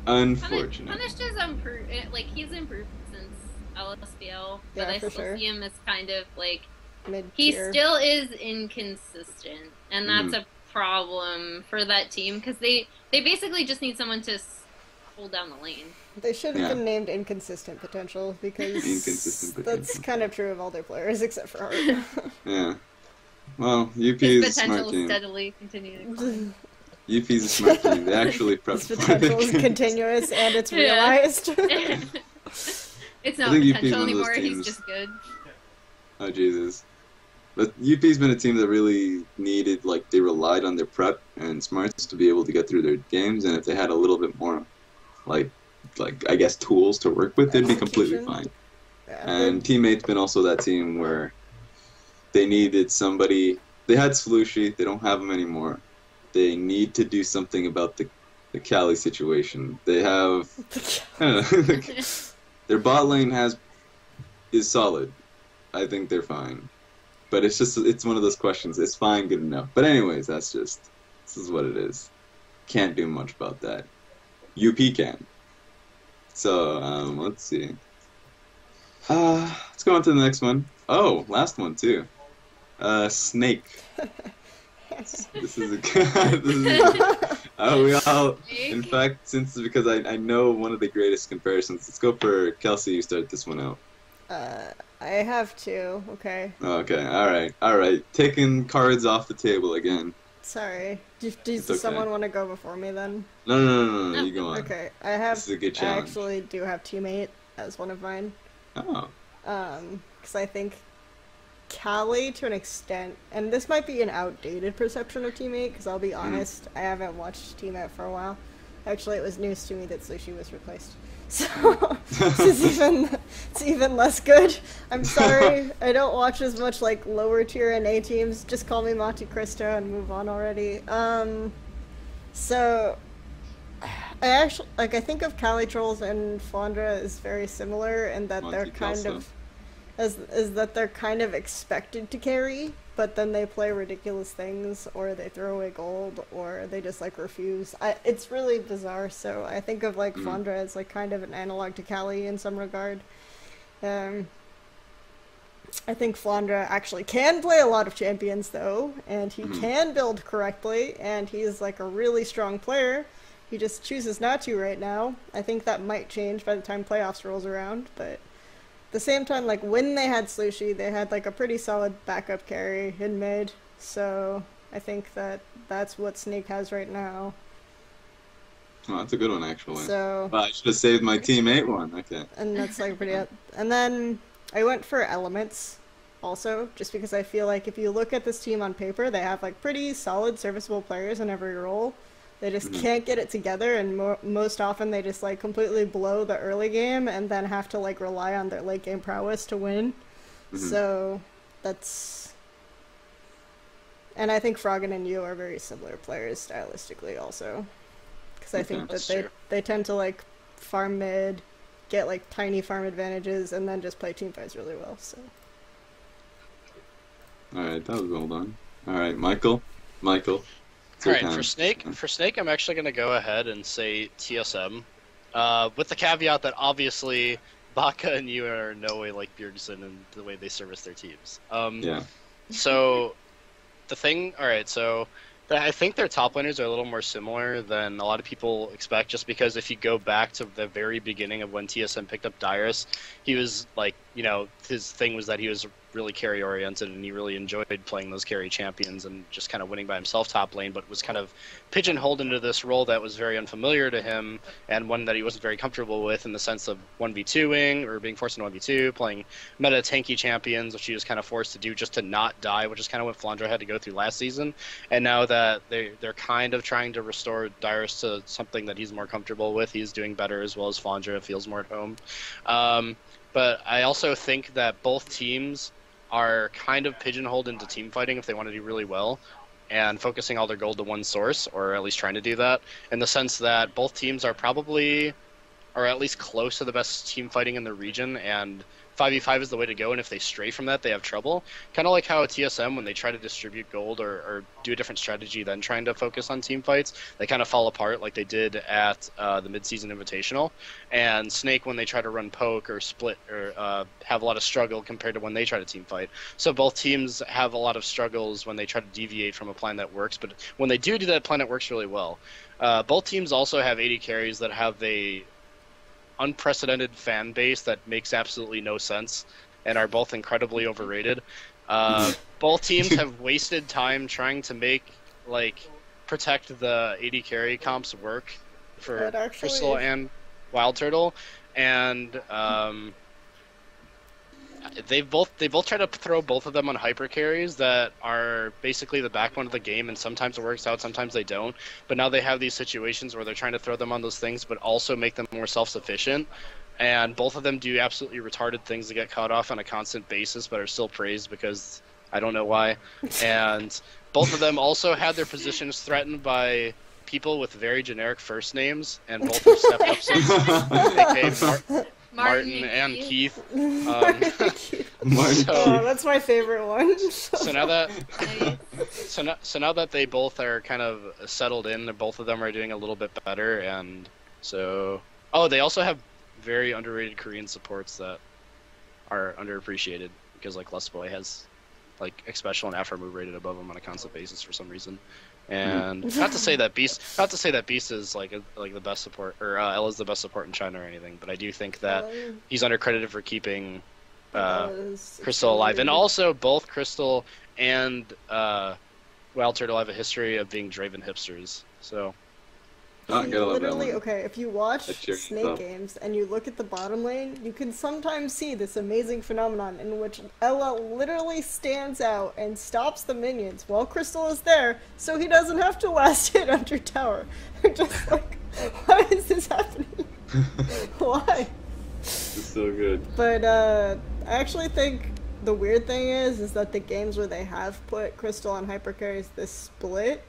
Unfortunate. Punished has improved. He's improved since LSBL, but I still see him as kind of mid-tier. He still is inconsistent, and that's a problem for that team, because they basically just need someone to hold down the lane. They should have been named Inconsistent Potential, because that's kind of true of all their players except for Hart. Yeah. Well, UP His is a smart potential team. steadily continuing. UP is a smart team. They actually prep His potential is continuous and it's realized. It's not I think UP is potential one of those anymore, he's teams. just good. Oh, Jesus. But UP's been a team that really needed, like, they relied on their prep and smarts to be able to get through their games, and if they had a little bit more, like I guess, tools to work with, they'd be completely fine. Yeah, and Teammate's been also that team where they needed somebody. They had Slushy, they don't have him anymore. They need to do something about the Cali situation. They have, I don't know, their bot lane is solid. I think they're fine. But it's one of those questions. It's fine, good enough. But anyways, this is what it is. Can't do much about that. UP can. So, let's see. Let's go on to the next one. Oh, last one too. Snake. This is we all, in fact, because I know one of the greatest comparisons. Let's go for Kelsey. You start this one out. I have two. Okay. Okay. All right. Taking cards off the table again. Sorry. Does someone want to go before me then? No. You go on. Okay. This is a good challenge. I actually do have Teammate as one of mine. Oh. Because I think Cali, to an extent, and this might be an outdated perception of Teammate, because I'll be honest, I haven't watched Teammate for a while. Actually, it was news to me that Sushi was replaced. So, it's even less good. I'm sorry, I don't watch as much, like, lower tier NA teams. Just call me Monte Cristo and move on already. So, I think of Cali Trolls and Flandra as very similar in that they're they're kind of expected to carry, but then they play ridiculous things, or they throw away gold, or they just like refuse. It's really bizarre. So I think of like Flandra as like kind of an analog to Cali in some regard. I think Flandra actually can play a lot of champions though, and he can build correctly, and he's like a really strong player. He just chooses not to right now. I think that might change by the time playoffs rolls around, but at the same time, like, when they had Slushy, they had, like, a pretty solid backup carry in mid, so I think that's what Snake has right now. Oh, that's a good one, actually. So, I should have saved my Teammate one, okay. And that's, like, pretty... And then I went for Elements, also, just because I feel like if you look at this team on paper, they have, like, pretty solid, serviceable players in every role. They just can't get it together, and most often they just, like, completely blow the early game and then have to, like, rely on their late game prowess to win. So, that's... And I think Froggen and you are very similar players stylistically also. Because I think that they tend to, like, farm mid, get, like, tiny farm advantages, and then just play teamfights really well, so... Alright, that was well done. Alright, Michael. Alright, for Snake, I'm actually going to go ahead and say TSM, with the caveat that obviously Baka and you are in no way like Bjergsen and the way they service their teams. So, I think their top laners are a little more similar than a lot of people expect, just because if you go back to the very beginning of when TSM picked up Dyrus, he was like, his thing was that he was really carry oriented and he really enjoyed playing those carry champions and just kind of winning by himself top lane, but was kind of pigeonholed into this role that was very unfamiliar to him and one that he wasn't very comfortable with, in the sense of 1v2ing or being forced into 1v2, playing meta tanky champions, which he was kind of forced to do just to not die, which is kind of what Flandra had to go through last season. And now that they're kind of trying to restore Dyrus to something that he's more comfortable with, he's doing better, as well as Flandra feels more at home. But I also think that both teams are kind of pigeonholed into team fighting if they want to do really well, and focusing all their gold to one source, or at least trying to do that, in the sense that both teams are probably, or at least close to the best team fighting in the region, and 5v5 is the way to go, and if they stray from that, they have trouble. Kind of like how TSM, when they try to distribute gold or do a different strategy than trying to focus on team fights, they kind of fall apart like they did at the mid-season invitational. And Snake, when they try to run poke or split or have a lot of struggle compared to when they try to team fight. So both teams have a lot of struggles when they try to deviate from a plan that works, but when they do that plan, it works really well. Both teams also have AD carries that have a unprecedented fan base that makes absolutely no sense and are both incredibly overrated. Both teams have wasted time trying to make protect the AD carry comps work for Crystal and Wild Turtle, and they both try to throw both of them on hyper carries that are basically the backbone of the game, and sometimes it works out, sometimes they don't. But now they have these situations where they're trying to throw them on those things, but also make them more self-sufficient. And both of them do absolutely retarded things to get caught off on a constant basis, but are still praised because I don't know why. And both of them also had their positions threatened by people with very generic first names, and both have stepped up since. Martin and Keith. Martin. Oh, that's my favorite one. So now that they both are kind of settled in, both of them are doing a little bit better, and so they also have very underrated Korean supports that are underappreciated because Lustboy has a special and Afro move rated above him on a constant basis for some reason. And not to say that Beast is the best support, or Ella's the best support in China or anything, but I do think that he's undercredited for keeping Crystal alive. And also both Crystal and Wild Turtle have a history of being Draven hipsters. So literally, okay, if you watch Snake games and you look at the bottom lane, you can sometimes see this amazing phenomenon in which Ella literally stands out and stops the minions while Crystal is there, so he doesn't have to last hit under tower. They're just why is this happening? Why? It's so good. But I actually think the weird thing is that the games where they have put Crystal on hyper carries this split,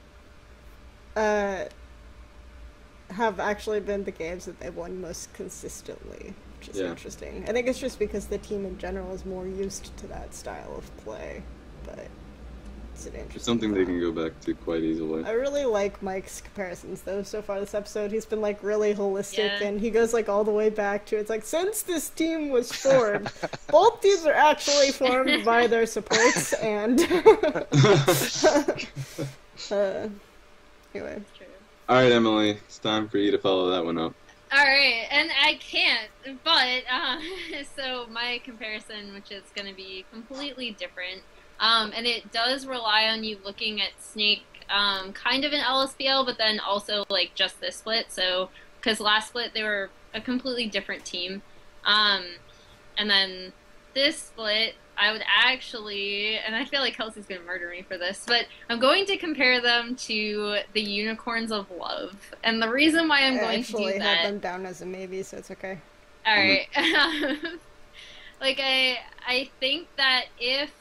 have actually been the games that they've won most consistently, which is interesting. I think it's just because the team in general is more used to that style of play, but it's an interesting something they can go back to quite easily. I really like Mike's comparisons, though, so far this episode. He's been, really holistic, and he goes, all the way back to, it's since this team was formed, both teams are actually formed by their supports, and... anyway. All right, Emily, it's time for you to follow that one up. All right, and I can't, but so my comparison, which is going to be completely different, and it does rely on you looking at Snake kind of in LSBL, but then also just this split. So because last split they were a completely different team, and then this split I would actually, and I feel like Kelsey's going to murder me for this, but I'm going to compare them to the Unicorns of Love. And the reason why I'm going to do that... I actually had them down as a maybe, so it's okay. Alright. I think that if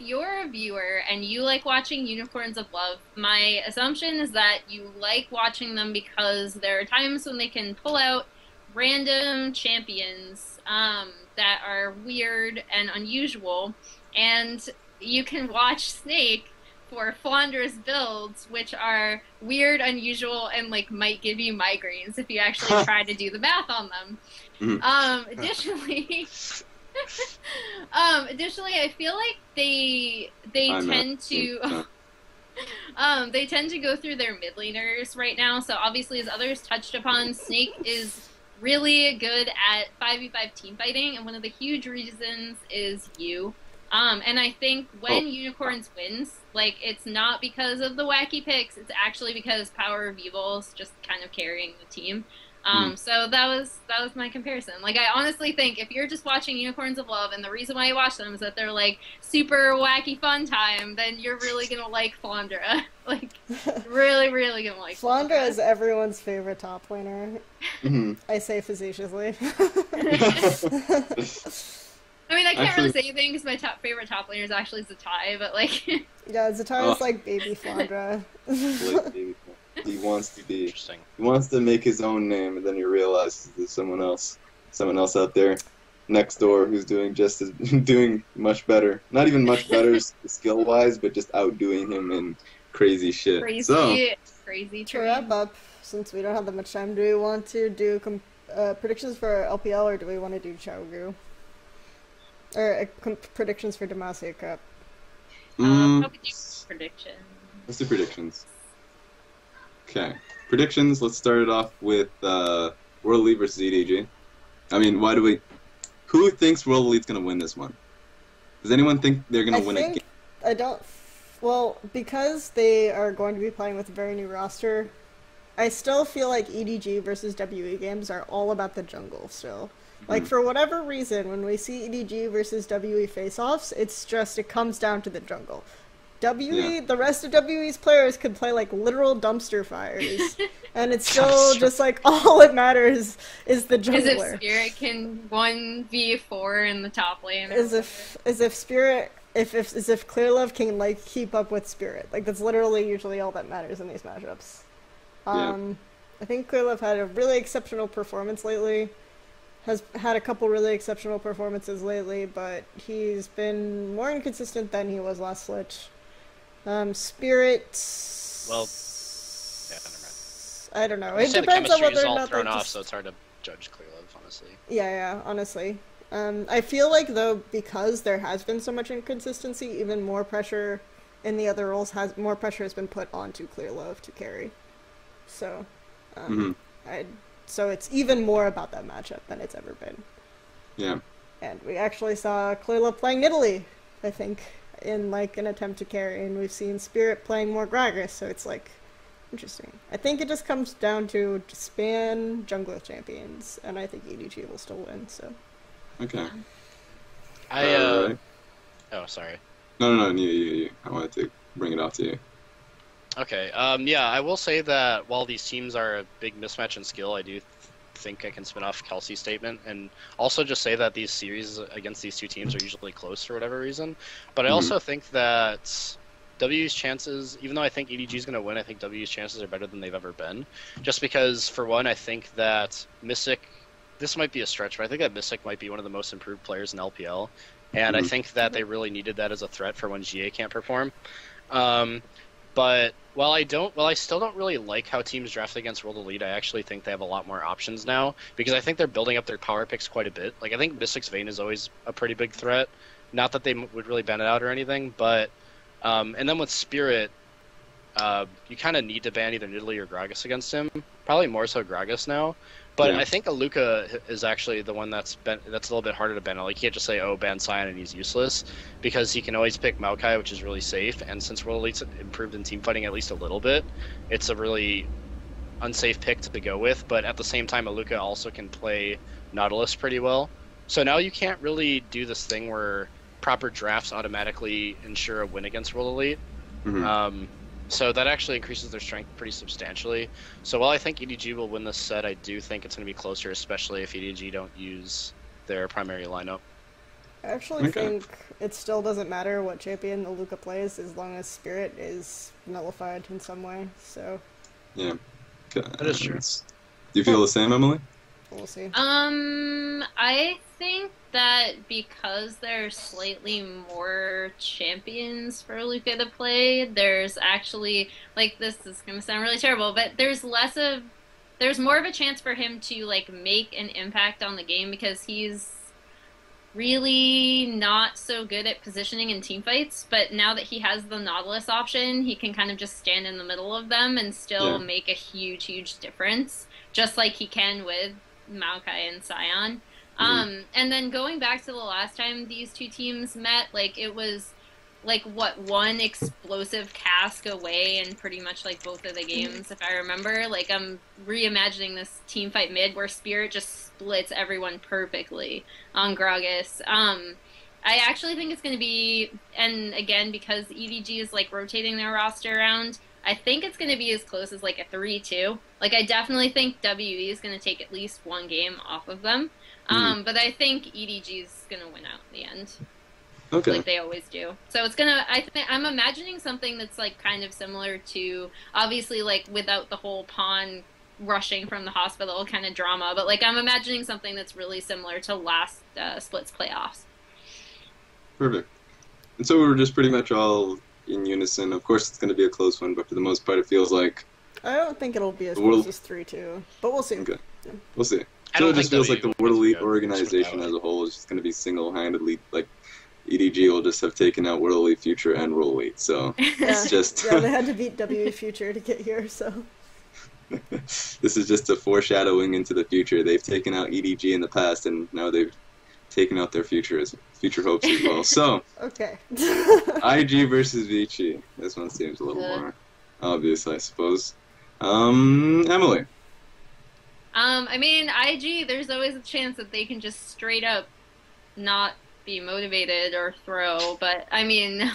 you're a viewer and you like watching Unicorns of Love, my assumption is that you like watching them because there are times when they can pull out random champions that are weird and unusual, and you can watch Snake for Flaundra's builds, which are weird, unusual, and might give you migraines if you actually try to do the math on them. Additionally, I feel like they tend to go through their mid laners right now. So obviously, as others touched upon, Snake is really good at 5v5 team fighting, and one of the huge reasons is you. And I think when Unicorns wins, it's not because of the wacky picks, it's actually because Power of Evil's just kind of carrying the team. So that was my comparison. I honestly think if you're just watching Unicorns of Love and the reason why you watch them is that they're super wacky fun time, then you're really gonna like Flaundra. Really, really gonna like Flaundra is everyone's favorite top laner. I say facetiously. I mean, I can't really say anything because my favorite top laner is actually Zatai, but yeah, Zatai is baby Flaundra. He wants to be. Interesting. He wants to make his own name, and then he realizes there's someone else out there. next door who's doing just as doing much better. Not even much better skill wise, but just outdoing him in crazy shit. So Crazy to wrap up, since we don't have that much time, do we want to do predictions for LPL, or do we want to do Xiaogu? Or predictions for Demacia Cup? How would you predictions? Let's do predictions. Okay. Predictions, let's start it off with World Elite versus EDG. I mean, who thinks World Elite's going to win this one? Does anyone think they're going to win a game? I don't... Well, because they are going to be playing with a very new roster, I still feel like EDG versus WE games are all about the jungle still. Like, for whatever reason, when we see EDG versus WE face-offs, it comes down to the jungle. The rest of WE's players could play, like, literal dumpster fires, and it's still just, like, all that matters is the jungler. As if Spirit can 1v4 in the top lane. As if Clearlove can, like, keep up with Spirit. Like, that's literally usually all that matters in these matchups. I think Clearlove had a really exceptional performance lately. Has had a couple really exceptional performances lately, but he's been more inconsistent than he was last Switch. Spirit... Well, yeah, never mind. I don't know. It depends on whether or all not thrown off, so it's hard to judge Clearlove, honestly. Yeah, honestly. I feel like, though, because there has been so much inconsistency, even more pressure in the other roles more pressure has been put onto Clearlove to carry. So, so it's even more about that matchup than it's ever been. Yeah. And we actually saw Clearlove playing Nidalee, I think, in like an attempt to carry, and we've seen Spirit playing more Gragas, so it's like interesting. I think it just comes down to span jungler champions, and I think EDG will still win. So. Okay. Oh, sorry. No, you. I wanted to bring it off to you. Okay, yeah, I will say that while these teams are a big mismatch in skill, I do think I can spin off Kelsey's statement, and also just say that these series against these two teams are usually close for whatever reason. But I also think that W's chances, even though I think EDG is going to win, I think W's chances are better than they've ever been. Just because, for one, I think that Mystic, this might be a stretch, but I think that Mystic might be one of the most improved players in LPL, and I think that they really needed that as a threat for when GA can't perform. But while I still don't really like how teams draft against World Elite, I actually think they have a lot more options now, because I think they're building up their power picks quite a bit. Like, I think Mystic's Vayne is always a pretty big threat. Not that they would really ban it out or anything, but and then with Spirit, you kind of need to ban either Nidalee or Gragas against him. Probably more so Gragas now. But I think Aluka is actually the one that's a little bit harder to ban. Like, you can't just say, oh, ban Sion and he's useless, because he can always pick Maokai, which is really safe. And since World Elite's improved in team fighting at least a little bit, it's a really unsafe pick to go with. But at the same time, Aluka also can play Nautilus pretty well. So now you can't really do this thing where proper drafts automatically ensure a win against World Elite. So that actually increases their strength pretty substantially. So while I think EDG will win this set, I do think it's going to be closer, especially if EDG don't use their primary lineup. I actually think it still doesn't matter what champion the Luca plays as long as Spirit is nullified in some way. So. Yeah. That is true. Do you feel the same, Emily? We'll see. I think that because there's slightly more champions for Luca to play, there's actually, like, this is gonna sound really terrible, but there's more of a chance for him to, like, make an impact on the game, because he's really not so good at positioning in teamfights, but now that he has the Nautilus option, he can kind of just stand in the middle of them and still make a huge difference, just like he can with Maokai and Sion. And then going back to the last time these two teams met, like, it was like, what, one explosive cask away in pretty much like both of the games, if I remember. Like, I'm reimagining this team fight mid where Spirit just splits everyone perfectly on Gragas. I actually think it's going to be, and again, because EDG is like rotating their roster around, I think it's going to be as close as like a 3-2. Like, I definitely think WE is going to take at least one game off of them. But I think EDG is going to win out in the end. Okay. Like they always do. So it's going to, I'm imagining something that's like kind of similar to, obviously, like, without the whole pawn rushing from the hospital kind of drama. But like I'm imagining something that's really similar to last Split's playoffs. Perfect. And so we were just pretty much all in unison. Of course, it's going to be a close one, but for the most part, it feels like... I don't think it'll be as close as 3-2, but we'll see. Okay. We'll see. So it just feels like the World Elite organization as a whole is just going to be single-handedly, like, EDG will just have taken out World Elite Future and World Elite, so it's just... Yeah, they had to beat W Future to get here, so... This is just a foreshadowing into the future. They've taken out EDG in the past, and now they've taken out their future hopes as well. So, okay. IG versus Vici. This one seems a little more obvious, I suppose. Emily. I mean, IG, there's always a chance that they can just straight up not be motivated or throw, but I mean...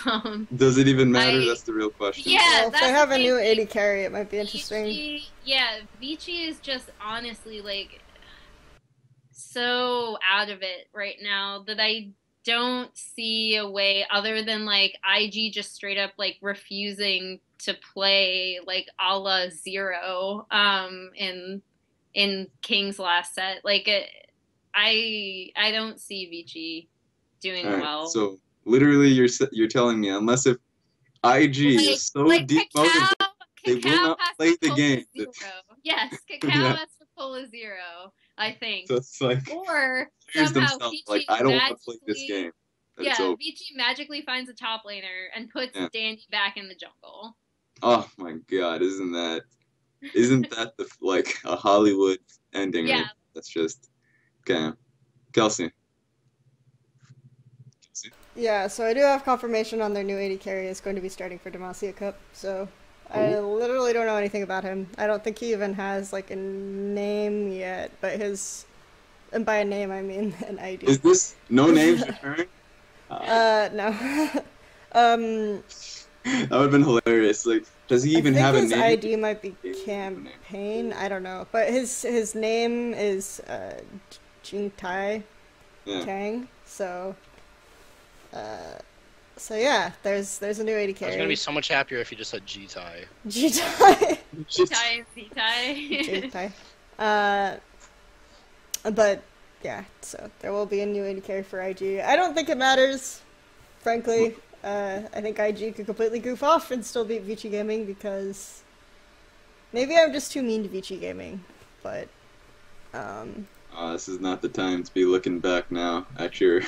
Does it even matter? That's the real question. Yeah, well, if they have a new 80 carry, it might be interesting. Vici is just honestly, like, so out of it right now that I don't see a way other than, like, IG just straight up, like, refusing to play, like, a la Zero in King's last set. Like, I don't see Vici doing well. So literally, you're telling me unless if IG is so deep motivated, they will not play the game. Yes, Cacao has to pull a 0, I think. So it's like, or somehow Vici like, I don't want to play this game. Yeah, Vici magically finds a top laner and puts Dandy back in the jungle. Oh my God! Isn't that the like a Hollywood ending? Yeah. Right? That's just okay. Kelsey. Yeah, so I do have confirmation on their new 80 carry is going to be starting for Demacia Cup, so I literally don't know anything about him. I don't think he even has, like, a name yet, but and by a name I mean an ID. Is this no names return? No. That would have been hilarious. Like, does he even have a name? His ID might be Campaign, I don't know, but his name is Jingtai Kang, so... So yeah, there's a new 80 carry. I was gonna be so much happier if you just said G-Tai. G-Tai. G-Tai and Z-Tai. G-Tai. But yeah, so there will be a new 80 carry for IG. I don't think it matters, frankly. I think IG could completely goof off and still beat Vici Gaming because maybe I'm just too mean to Vici Gaming, but this is not the time to be looking back now at your...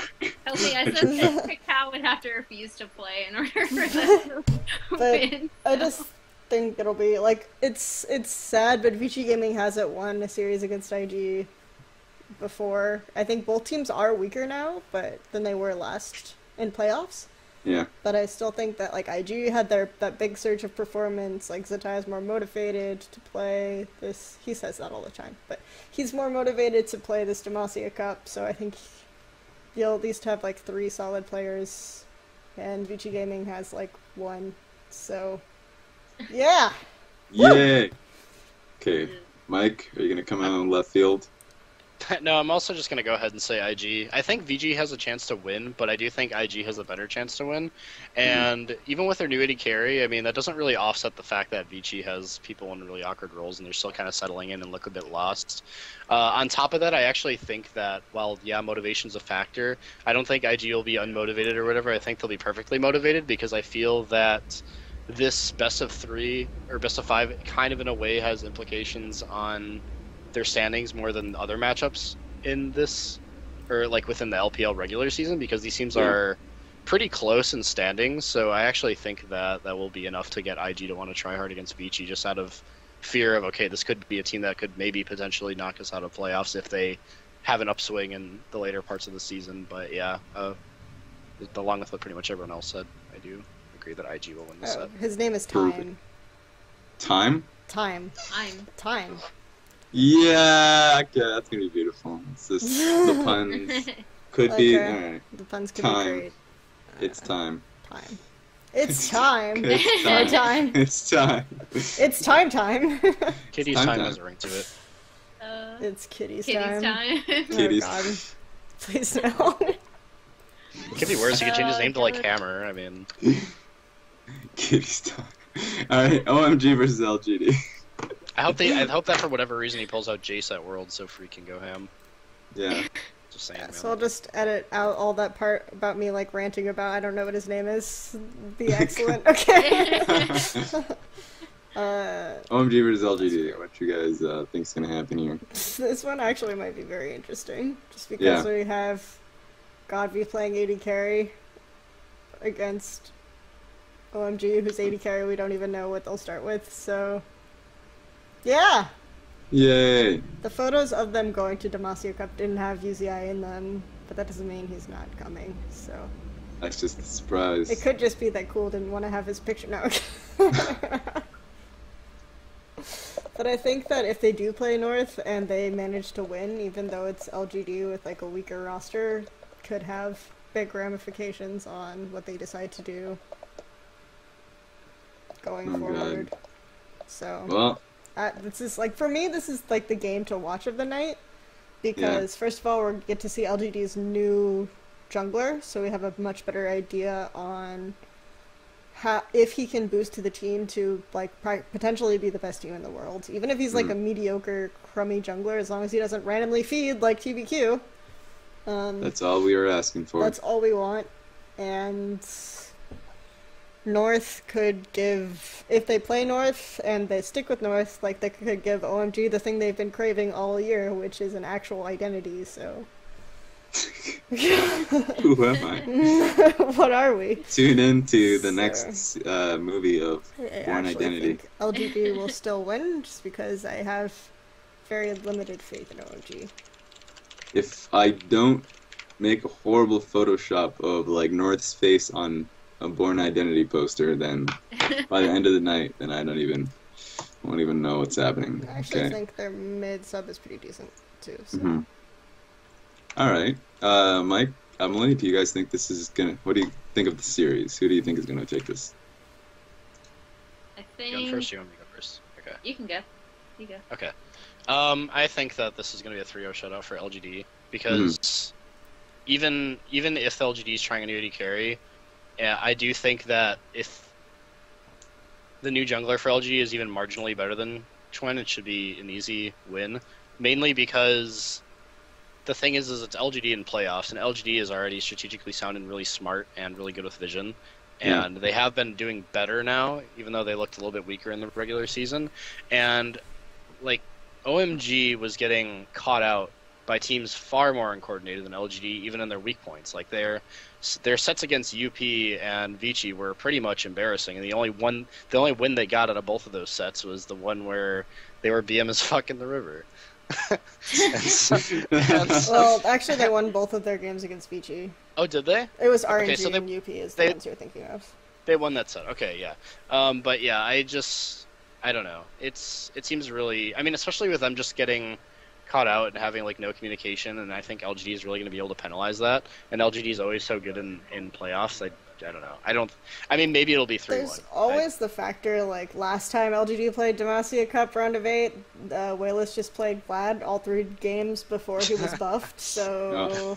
Kelsey, I said that Cacao would have to refuse to play in order for them to win. I just think it'll be, like, it's sad, but Vici Gaming hasn't won a series against IG before. I think both teams are weaker now, but than they were last in playoffs. Yeah. But I still think that, like, IG had that big surge of performance. Like, Zetai is more motivated to play this. He says that all the time, but he's more motivated to play this Demacia Cup. So I think you'll at least have, like, 3 solid players, and Vici Gaming has, like, 1. So, yeah. Yay. Okay, Mike, are you gonna come out in left field? No, I'm also just going to go ahead and say IG. I think VG has a chance to win, but I do think IG has a better chance to win. And even with their new 80 carry, I mean, that doesn't really offset the fact that VG has people in really awkward roles and they're still kind of settling in and look a bit lost. On top of that, I actually think that, while, yeah, motivation's a factor, I don't think IG will be unmotivated or whatever. I think they'll be perfectly motivated because I feel that this best of 3 or best of 5 kind of in a way has implications on their standings more than other matchups in this, or like within the LPL regular season, because these teams are pretty close in standings. So I actually think that that will be enough to get IG to want to try hard against Vici, just out of fear of, okay, this could be a team that could maybe potentially knock us out of playoffs if they have an upswing in the later parts of the season. But yeah, along with what pretty much everyone else said, I do agree that IG will win the set. His name is Time. Time? Time. Yeah, okay, that's gonna be beautiful. It's just the puns could be. Alright. The puns could be great. It's time. Time. It's time. It's time. It's time. It's time. Kitty's time has a ring to it. It's Kitty's time. Kitty's. Oh God. Please no. It could be worse. You could change his name to like Hammer. I mean, Kitty's time. All right, OMG versus LGD. I hope that for whatever reason he pulls out Jace at Worlds so Free can go ham. Yeah. Just saying. Yeah, Man. so I'll just edit out all that part about me like ranting about I don't know what his name is. Be excellent. Okay. OMG versus LGD. What you guys think's gonna happen here? This one actually might be very interesting, just because we have Godby playing AD carry against OMG, who's AD carry. We don't even know what they'll start with. So, yeah. Yay! The photos of them going to Demacia Cup didn't have UZI in them, but that doesn't mean he's not coming. So. That's just a surprise. It could just be that Cool didn't want to have his picture now. But I think that if they do play North and they manage to win, even though it's LGD with like a weaker roster, could have big ramifications on what they decide to do going forward. God. So, well, this is like for me, this is like the game to watch of the night because first of all, we get to see LGD's new jungler, so we have a much better idea on if he can boost to the team to like potentially be the best team in the world, even if he's like a mediocre, crummy jungler, as long as he doesn't randomly feed like TBQ. That's all we are asking for. That's all we want, and North could give, if they play North and they stick with North, like they could give OMG the thing they've been craving all year, which is an actual identity. So. Who am I? What are we? Tune in to the next movie of Born Identity. Think LGD will still win just because I have very limited faith in OMG. If I don't make a horrible Photoshop of like North's face on a Born Identity poster, then by the end of the night, then I won't even know what's happening. I actually think their mid sub is pretty decent too. So. All right, Mike, Emily, do you guys think this is gonna? What do you think of the series? Who do you think is gonna take this? I think. You going first? You want me to go first? Okay. You can go. You go. Okay. I think that this is going to be a 3-0 shutout for LGD because even if LGD is trying a new AD carry, I do think that if the new jungler for LGD is even marginally better than Chwen, it should be an easy win. Mainly because the thing is it's LGD in playoffs, and LGD is already strategically sound and really smart and really good with vision. And they have been doing better now, even though they looked a little bit weaker in the regular season. And, like, OMG was getting caught out by teams far more uncoordinated than LGD, even in their weak points. Like, their sets against UP and Vici were pretty much embarrassing, and the only win they got out of both of those sets was the one where they were BM as fuck in the river. Well, actually, they won both of their games against Vici. Oh, did they? It was RNG okay, so and UP is the ones you're thinking of. They won that set. Okay, yeah. But yeah, I don't know. It seems really. I mean, especially with them just getting caught out and having like no communication, and I think LGD is really going to be able to penalize that. And LGD is always so good in playoffs. I don't know. I mean, maybe it'll be 3-1. There's always the factor, like, last time LGD played Demacia Cup round of 8, Wayless just played Vlad all 3 games before he was buffed, so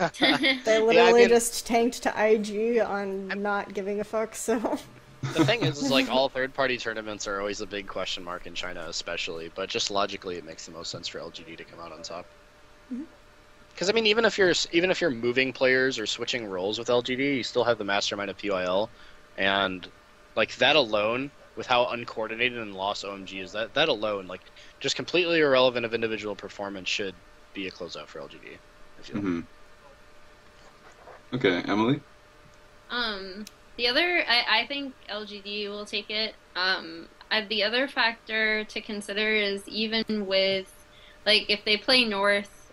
they literally just tanked to IG on not giving a fuck, so... The thing is like, all third-party tournaments are always a big question mark in China especially, but just logically it makes the most sense for LGD to come out on top. Because I mean, even if you're moving players or switching roles with LGD, you still have the mastermind of PYL, and like that alone, with how uncoordinated and lost OMG is, that alone, like just completely irrelevant of individual performance, should be a closeout for LGD. I feel. Okay, Emily. The other, I think LGD will take it. The other factor to consider is even with, like, if they play North,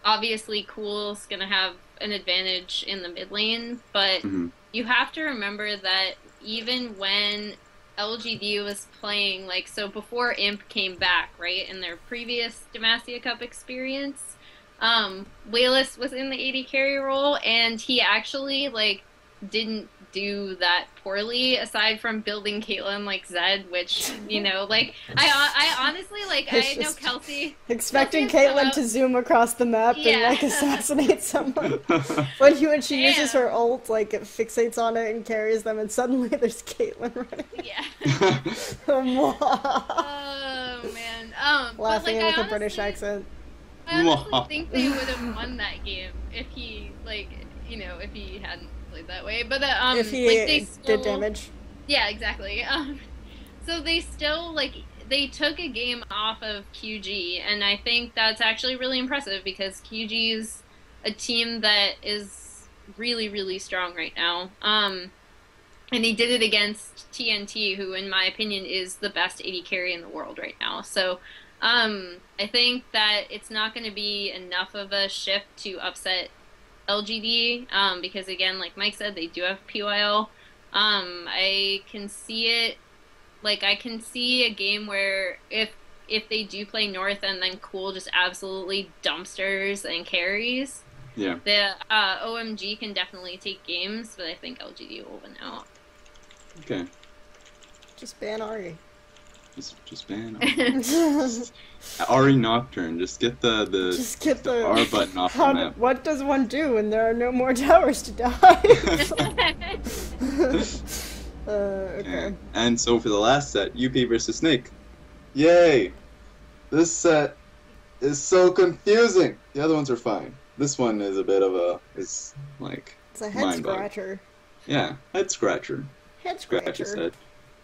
obviously Cool's going to have an advantage in the mid lane, but you have to remember that even when LGD was playing, like, so before Imp came back, right, in their previous Demacia Cup experience, Wayless was in the AD carry role, and he actually, like, didn't do that poorly, aside from building Caitlyn like Zed, which, you know, like, I honestly, like, I know Kelsey expecting Caitlyn to zoom across the map and, like, assassinate someone. when she uses her ult, like, it fixates on it and carries them, and suddenly there's Caitlyn running. Laughing but, like, with a British accent. I honestly think they would have won that game if he, like, you know, if he hadn't played that way. But if he like, they still did damage. Yeah, exactly. So they still, like, they took a game off of QG, and I think that's actually really impressive because QG is a team that is really, really strong right now. And he did it against TNT, who, in my opinion, is the best AD carry in the world right now. So I think that it's not going to be enough of a shift to upset LGD because, again, like Mike said, they do have PYL. I can see it. Like, I can see a game where if they do play North and then Cool just absolutely dumpsters and carries, yeah, the OMG can definitely take games, but I think LGD will win out. Okay. Just ban Ari. Just ban Ari. Ari Nocturne. Just get the R button off the map. What does one do when there are no more towers to die? Okay. And so for the last set, UP versus Snake. Yay! This set is so confusing. The other ones are fine. This one is a bit of a it's a head scratcher. Yeah, head scratcher. Head Scratch his scratcher. head.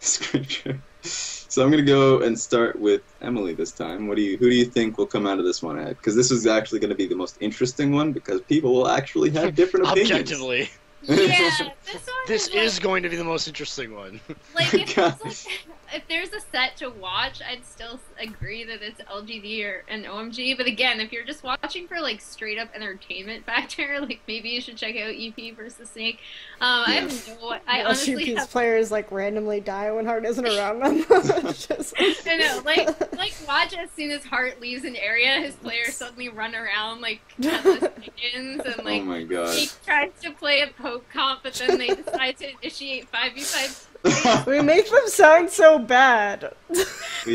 Scratcher. So I'm gonna go and start with Emily this time. Who do you think will come out of this one, Ed? Because this is actually going to be the most interesting one because people will actually have different opinions. Objectively. Yeah, this is going to be the most interesting one. Like, if there's a set to watch, I'd still agree that it's LGD or an OMG. But again, if you're just watching for like straight up entertainment factor, like maybe you should check out EP versus Snake. I have no. I honestly UP's have. players like randomly die when Heart isn't around them. I know, like watch as soon as Hart leaves an area, his players suddenly run around like headless chickens, and like Oh my god. he tries to play a poke comp, but then they decide to initiate 5v5. We make them sound so bad. We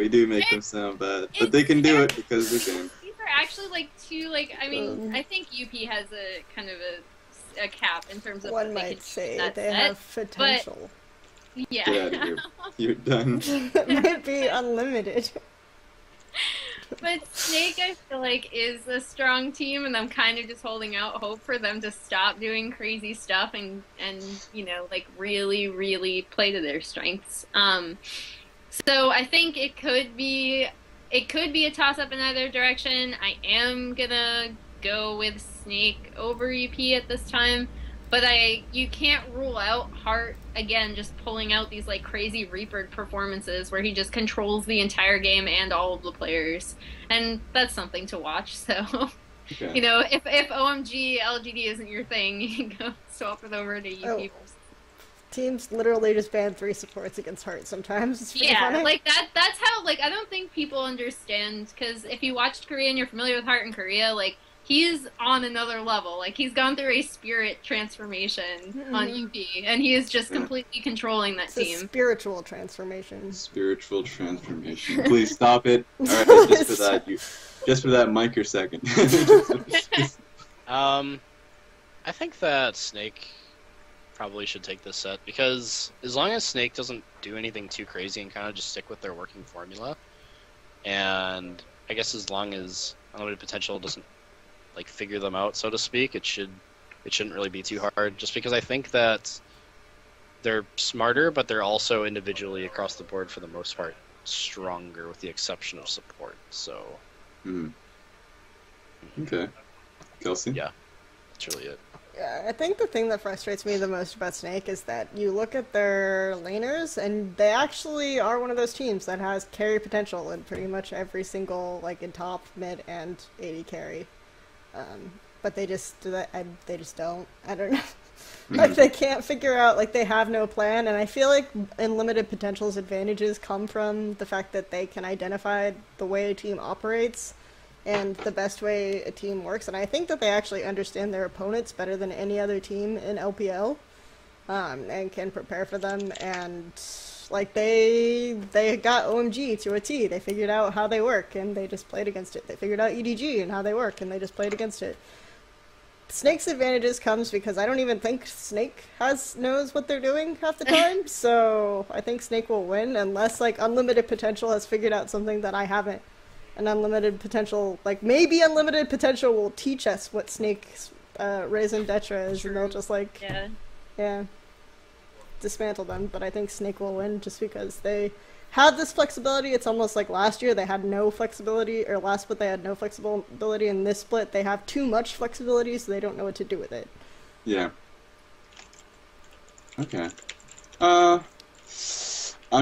do make them sound bad, but they can do it because they can. These are actually like two, like, I mean, I think UP has a kind of a cap in terms of one what they might can say do they have potential. Yeah. Get out of here. You're done. It might be unlimited. But Snake, I feel like, is a strong team, and I'm kind of just holding out hope for them to stop doing crazy stuff and you know, like, really, really play to their strengths. So I think it could be a toss-up in either direction. I am gonna go with Snake over UP at this time, but you can't rule out Hart, again, just pulling out these like crazy Reaper performances where he just controls the entire game and all of the players, and that's something to watch. So, Okay. you know, if OMG LGD isn't your thing, you can go swap it over to UP. Teams literally just ban 3 supports against Heart sometimes. It's pretty funny. Like that's how, like, I don't think people understand, because if you watched Korea and you're familiar with Heart in Korea, like, he's on another level. Like, he's gone through a spirit transformation on UP, and he is just completely controlling that team. It's a spiritual transformation. Spiritual transformation. Please stop it. All right, just for that microsecond. I think that Snake probably should take this set, because as long as Snake doesn't do anything too crazy and kind of just stick with their working formula, and I guess as long as Unlimited Potential doesn't like figure them out, so to speak, it shouldn't really be too hard, just because I think that they're smarter, but they're also individually across the board for the most part stronger, with the exception of support. So Okay. Kelsey? Yeah, that's really it. Yeah, I think the thing that frustrates me the most about Snake is that you look at their laners, and they actually are one of those teams that has carry potential in pretty much every single, like, in top, mid, and AD carry. But they just don't. I don't know. Like, they can't figure out, like, they have no plan, and I feel like Unlimited Potential's advantages come from the fact that they can identify the way a team operates and the best way a team works, and I think that they actually understand their opponents better than any other team in LPL, and can prepare for them, and, like, they got OMG to a T. They figured out how they work, and they just played against it. They figured out EDG and how they work, and they just played against it. Snake's advantages comes because I don't even think Snake knows what they're doing half the time. So I think Snake will win unless like Unlimited Potential has figured out something that I haven't. And Unlimited Potential, like maybe Unlimited Potential will teach us what Snake's raison d'etre is, and they'll just like dismantle them. But I think Snake will win just because they had this flexibility. It's almost like last year they had no flexibility, or last split they had no flexibility, and this split they have too much flexibility, so they don't know what to do with it. Yeah. Okay. I'm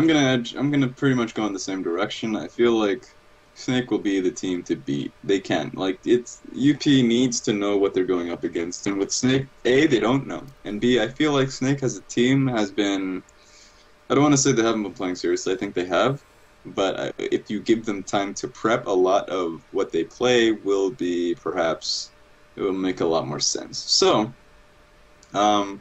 gonna pretty much go in the same direction. I feel like Snake will be the team to beat. They can. Like, it's UP needs to know what they're going up against, and with Snake, A, they don't know, and B, I feel like Snake as a team has been. I don't want to say they haven't been playing seriously. I think they have, but if you give them time to prep, a lot of what they play will be perhaps it will make a lot more sense. So, for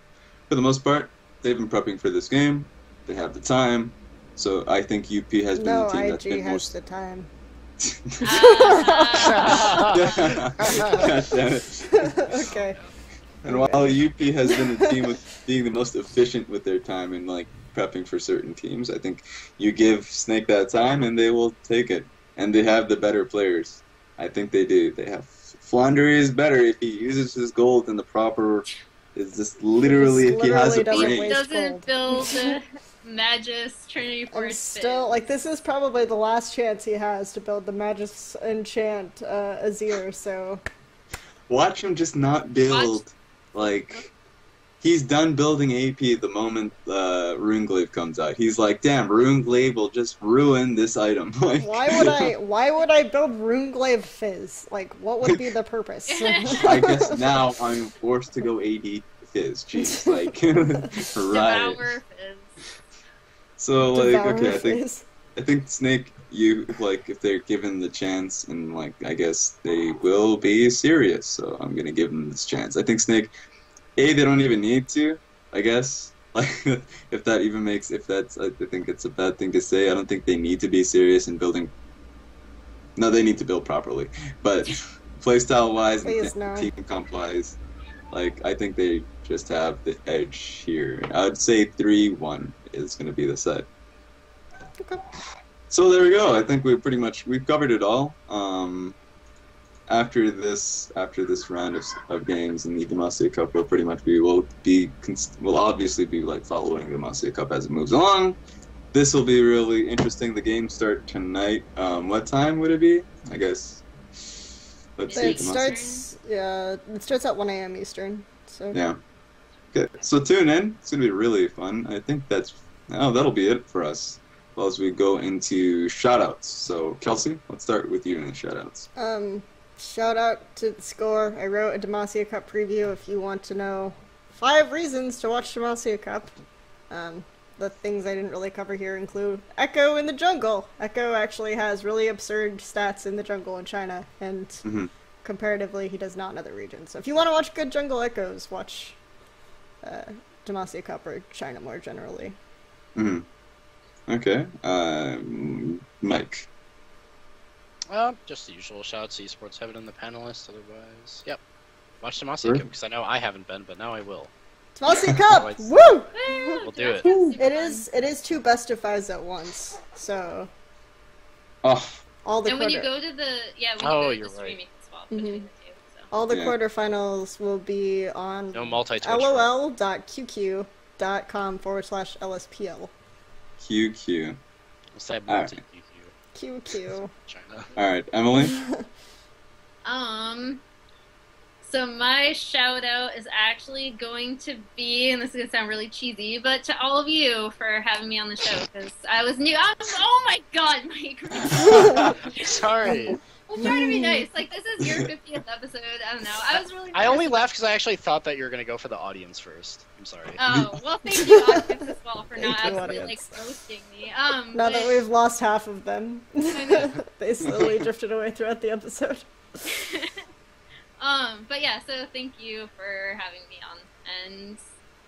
the most part, they've been prepping for this game. They have the time, so I think UP has been the team that's been has the time. God damn it. Okay. And while UP has been the team with being the most efficient with their time and like prepping for certain teams, I think you give Snake that time and they will take it. And they have the better players. I think they do. They have Flounder is better if he uses his gold in the proper. Is just literally if he has a brain. He doesn't build Magus Trinity Force. Still, like, this is probably the last chance he has to build the Magus Enchant Azir, so. Watch him just not build. Like, he's done building AP the moment Runeglaive comes out. He's like, damn, Runeglaive will just ruin this item. Like, why would I build Runeglaive Fizz? Like, what would be the purpose? I guess now I'm forced to go AD Fizz. Jeez, like, right. Devour Fizz. So, like, Devour okay, Fizz. I think Snake, if they're given the chance, and, like, I guess they will be serious, so I'm gonna give them this chance. I think Snake, they don't even need to, I guess. Like, if that even makes, I think it's a bad thing to say. I don't think they need to be serious in building. No, they need to build properly. But playstyle-wise and team comp-wise, like, I think they just have the edge here. I would say 3-1 is going to be the set. Okay. So there we go. I think we've covered it all. After this round of games in the Demacia Cup, we'll obviously be like following the Demacia Cup as it moves along. This will be really interesting. The games start tonight. What time would it be? I guess. Let's see. It starts at 1 a.m. Eastern. So. Yeah. Okay. So tune in. It's gonna be really fun. I think that'll be it for us. Well, as we go into shoutouts. So Kelsey, let's start with you in the shoutouts. Shout out to the score. I wrote a Demacia Cup preview if you want to know 5 reasons to watch Demacia Cup. The things I didn't really cover here include Echo in the jungle. Echo actually has really absurd stats in the jungle in China, and comparatively he does not in other regions. So if you want to watch good jungle Echoes, watch Demacia Cup or China more generally. Okay. Mike. Just the usual shout-outs to Esports Heaven and the panelists. Otherwise, yep. Watch Demacia Cup because I know I haven't been, but now I will. Demacia Cup! Woo! We'll do it. It is 2 best of 5s at once, so. Oh. When you go to the streaming swap between the two. So. All the quarterfinals will be on lol.qq.com/LSPL. QQ. What's that multi-QQ? QQ. China. Alright, Emily? So my shout out is actually going to be, and this is going to sound really cheesy, but to all of you for having me on the show, because I was new. Oh my god, Mike. Sorry. I'm trying to be nice. Like, this is your 50th episode. I don't know. I was really. I only laughed because I actually thought that you were going to go for the audience first. I'm sorry. Oh, well, thank you, audience, as well, for not actually, like, roasting me. Now that we've lost half of them, I know. they slowly drifted away throughout the episode. But yeah, so thank you for having me on and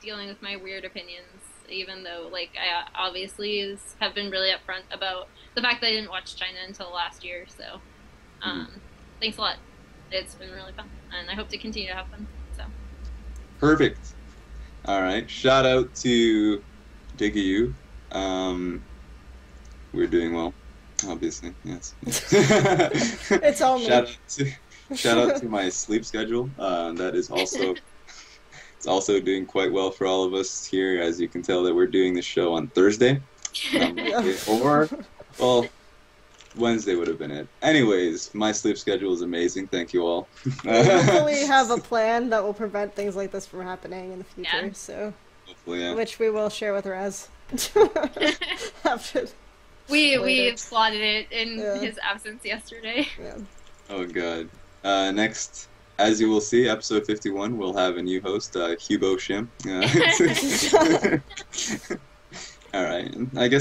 dealing with my weird opinions, even though, like, I obviously have been really upfront about the fact that I didn't watch China until last year, so, thanks a lot. It's been really fun, and I hope to continue to have fun, so. Perfect. All right. Shout out to Diggy. We're doing well, obviously. Yes. It's all me. Shout out to my sleep schedule. That is also it's also doing quite well for all of us here. As you can tell, that we're doing the show on Thursday, or well, Wednesday would have been it. Anyways, my sleep schedule is amazing. Thank you all. We hopefully have a plan that will prevent things like this from happening in the future. Yeah. So, Hopefully, yeah. which we will share with Raz. After. We slotted it in Yeah. his absence yesterday. Yeah. Oh god. Next, as you will see, episode 51, we'll have a new host, Hugo Shim. All right. I guess.